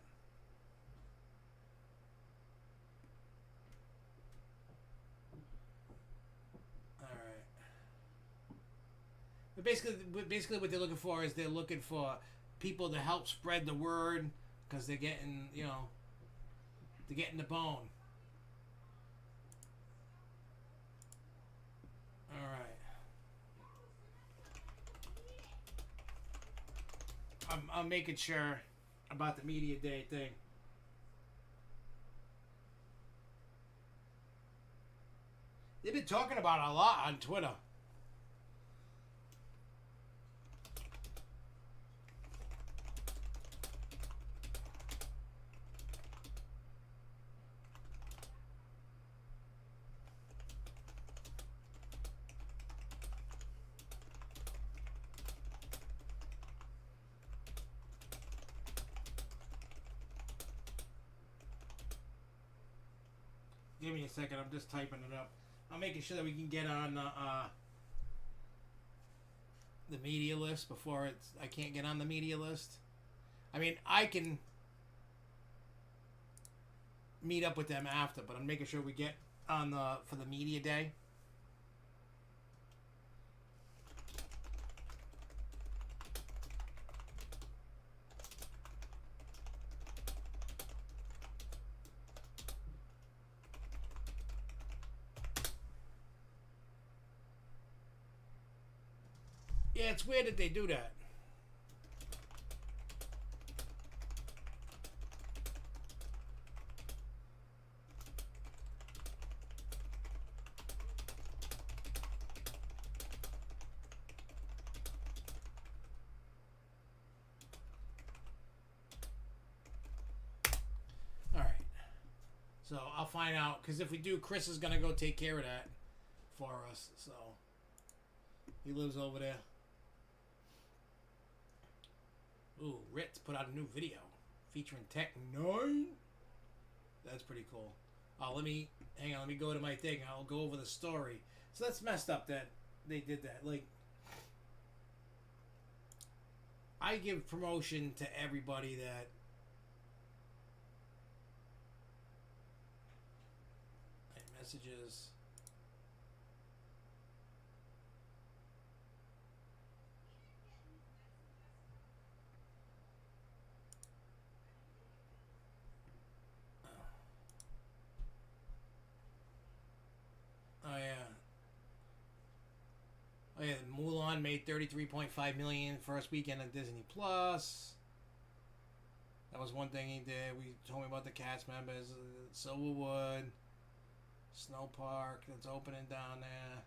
Alright. But basically what they're looking for is they're looking for people to help spread the word, because they're getting, they're getting the bone. Alright. I'm making sure about the media day thing. They've been talking about it a lot on Twitter. Give me a second. I'm just typing it up. I'm making sure that we can get on the media list before I can't get on the media list. I mean, I can meet up with them after, but I'm making sure we get on for the media day. Yeah, it's weird that they do that. All right. So I'll find out, because if we do, Chris is going to go take care of that for us. So he lives over there. Ooh, Ritz put out a new video featuring Tech 9. That's pretty cool. Let me go to my thing. I'll go over the story. So that's messed up that they did that. Like, I give promotion to everybody that messages. Oh yeah, Mulan made $33.5 million first weekend on Disney Plus. That was one thing he did. We told me about the cast members. Silverwood, Snow Park that's opening down there.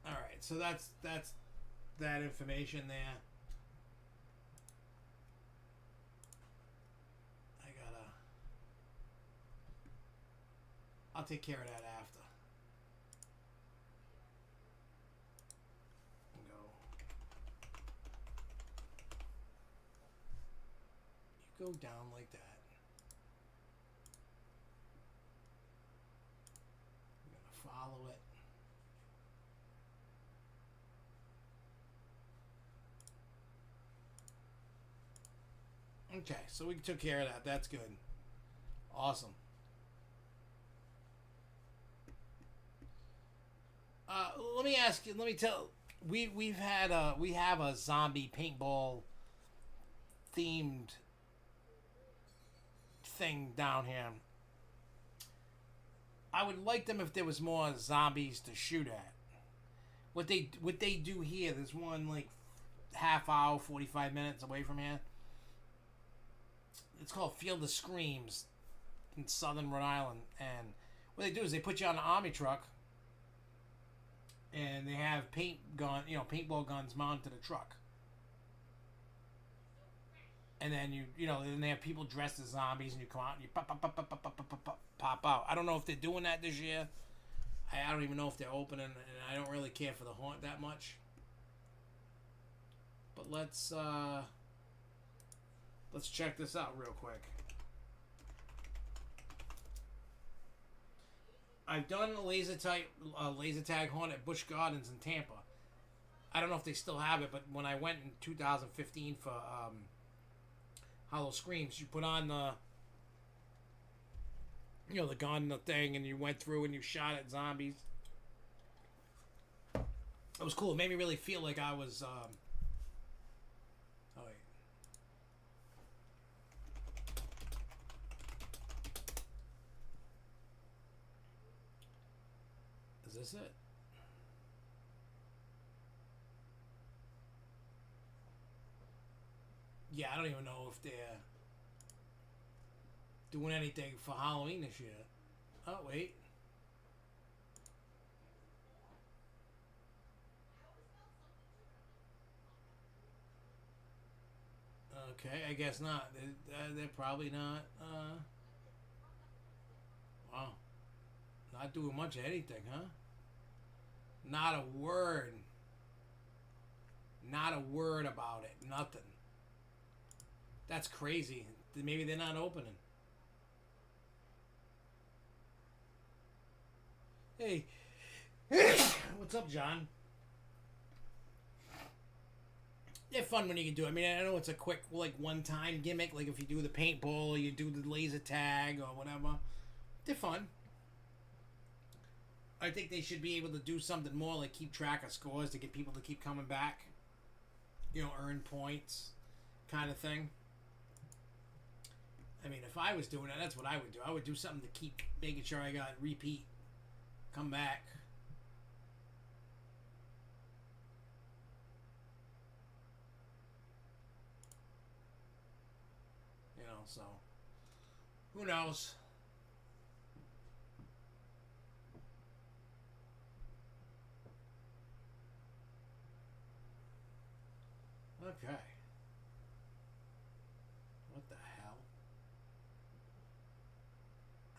All right, so that's that information there. I'll take care of that after. You go down like that. I'm gonna follow it. Okay, so we took care of that. That's good. Awesome. Let me ask you. Let me tell. We have a zombie paintball themed thing down here. I would like them if there was more zombies to shoot at. What they do here. There's one like half hour, 45 minutes away from here. It's called Field of Screams in southern Rhode Island, and what they do is they put you on an army truck. And they have paintball guns mounted to the truck. And then then they have people dressed as zombies, and you come out and you pop out. I don't know if they're doing that this year. I don't even know if they're opening, and I don't really care for the haunt that much. But let's check this out real quick. I've done a laser tag hunt at Busch Gardens in Tampa. I don't know if they still have it, but when I went in 2015 for Hollow Screams, you put on the the gun and the thing, and you went through and you shot at zombies. It was cool. It made me really feel like I was. Oh wait. Is this it? Yeah, I don't even know if they're doing anything for Halloween this year. Oh, wait. Okay, I guess not. They're probably not. Wow. Not doing much of anything, huh? Not a word. Not a word about it. Nothing. That's crazy. Maybe they're not opening. Hey. What's up, John? They're fun when you can do it. I mean, I know it's a quick, like, one-time gimmick. Like, if you do the paintball or you do the laser tag or whatever. They're fun. I think they should be able to do something more, like keep track of scores to get people to keep coming back. You know, earn points kind of thing. I mean, if I was doing that, that's what I would do. I would do something to keep making sure I got repeat. Come back. You know, so who knows? Okay. What the hell?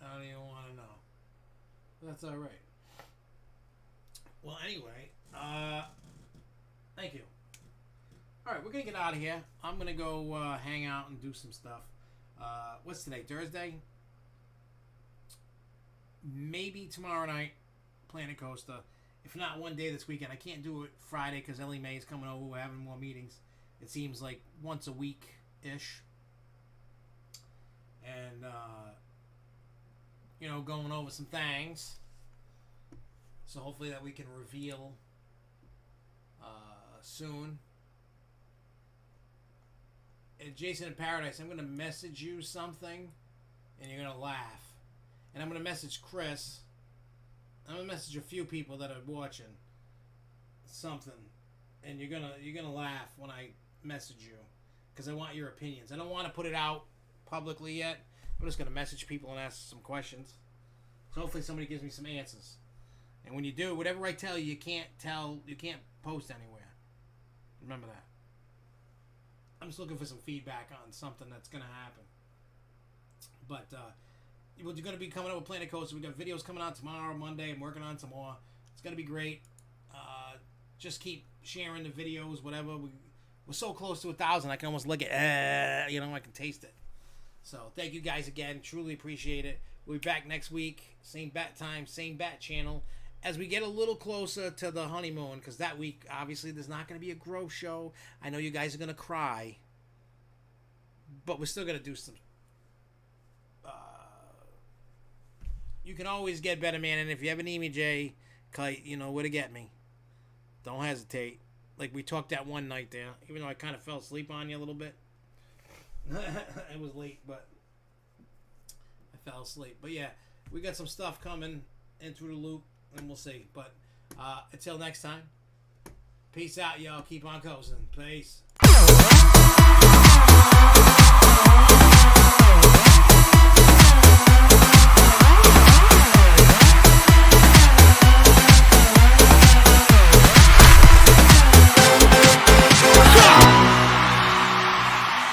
I don't even want to know. That's alright. Well, anyway, thank you. Alright, we're going to get out of here. I'm going to go hang out and do some stuff. What's today? Thursday? Maybe tomorrow night, Planet Coaster. If not, one day this weekend. I can't do it Friday because Ellie Mae is coming over. We're having more meetings. It seems like once a week-ish. And, you know, going over some things. So hopefully that we can reveal soon. And Jason in Paradise, I'm going to message you something, and you're going to laugh. And I'm going to message Chris. I'm going to message a few people that are watching something. And you're gonna laugh when I message you. Because I want your opinions. I don't want to put it out publicly yet. I'm just going to message people and ask some questions. So hopefully somebody gives me some answers. And when you do, whatever I tell you, you can't post anywhere. Remember that. I'm just looking for some feedback on something that's going to happen. But we're going to be coming up with Planet Coaster. We got videos coming out tomorrow, Monday. I'm working on some more. It's going to be great. Just keep sharing the videos, whatever. We're so close to 1,000. I can almost lick it. You know, I can taste it. So thank you guys again. Truly appreciate it. We'll be back next week. Same bat time, same bat channel. As we get a little closer to the honeymoon, because that week, obviously, there's not going to be a grow show. I know you guys are going to cry. But we're still going to do some... you can always get better, man. And if you ever need me, Jay, Kite, you know where to get me. Don't hesitate. Like we talked that one night there. Even though I kind of fell asleep on you a little bit. It was late, but I fell asleep. But yeah, we got some stuff coming in through the loop, and we'll see. But until next time, peace out, y'all. Keep on coasting. Peace.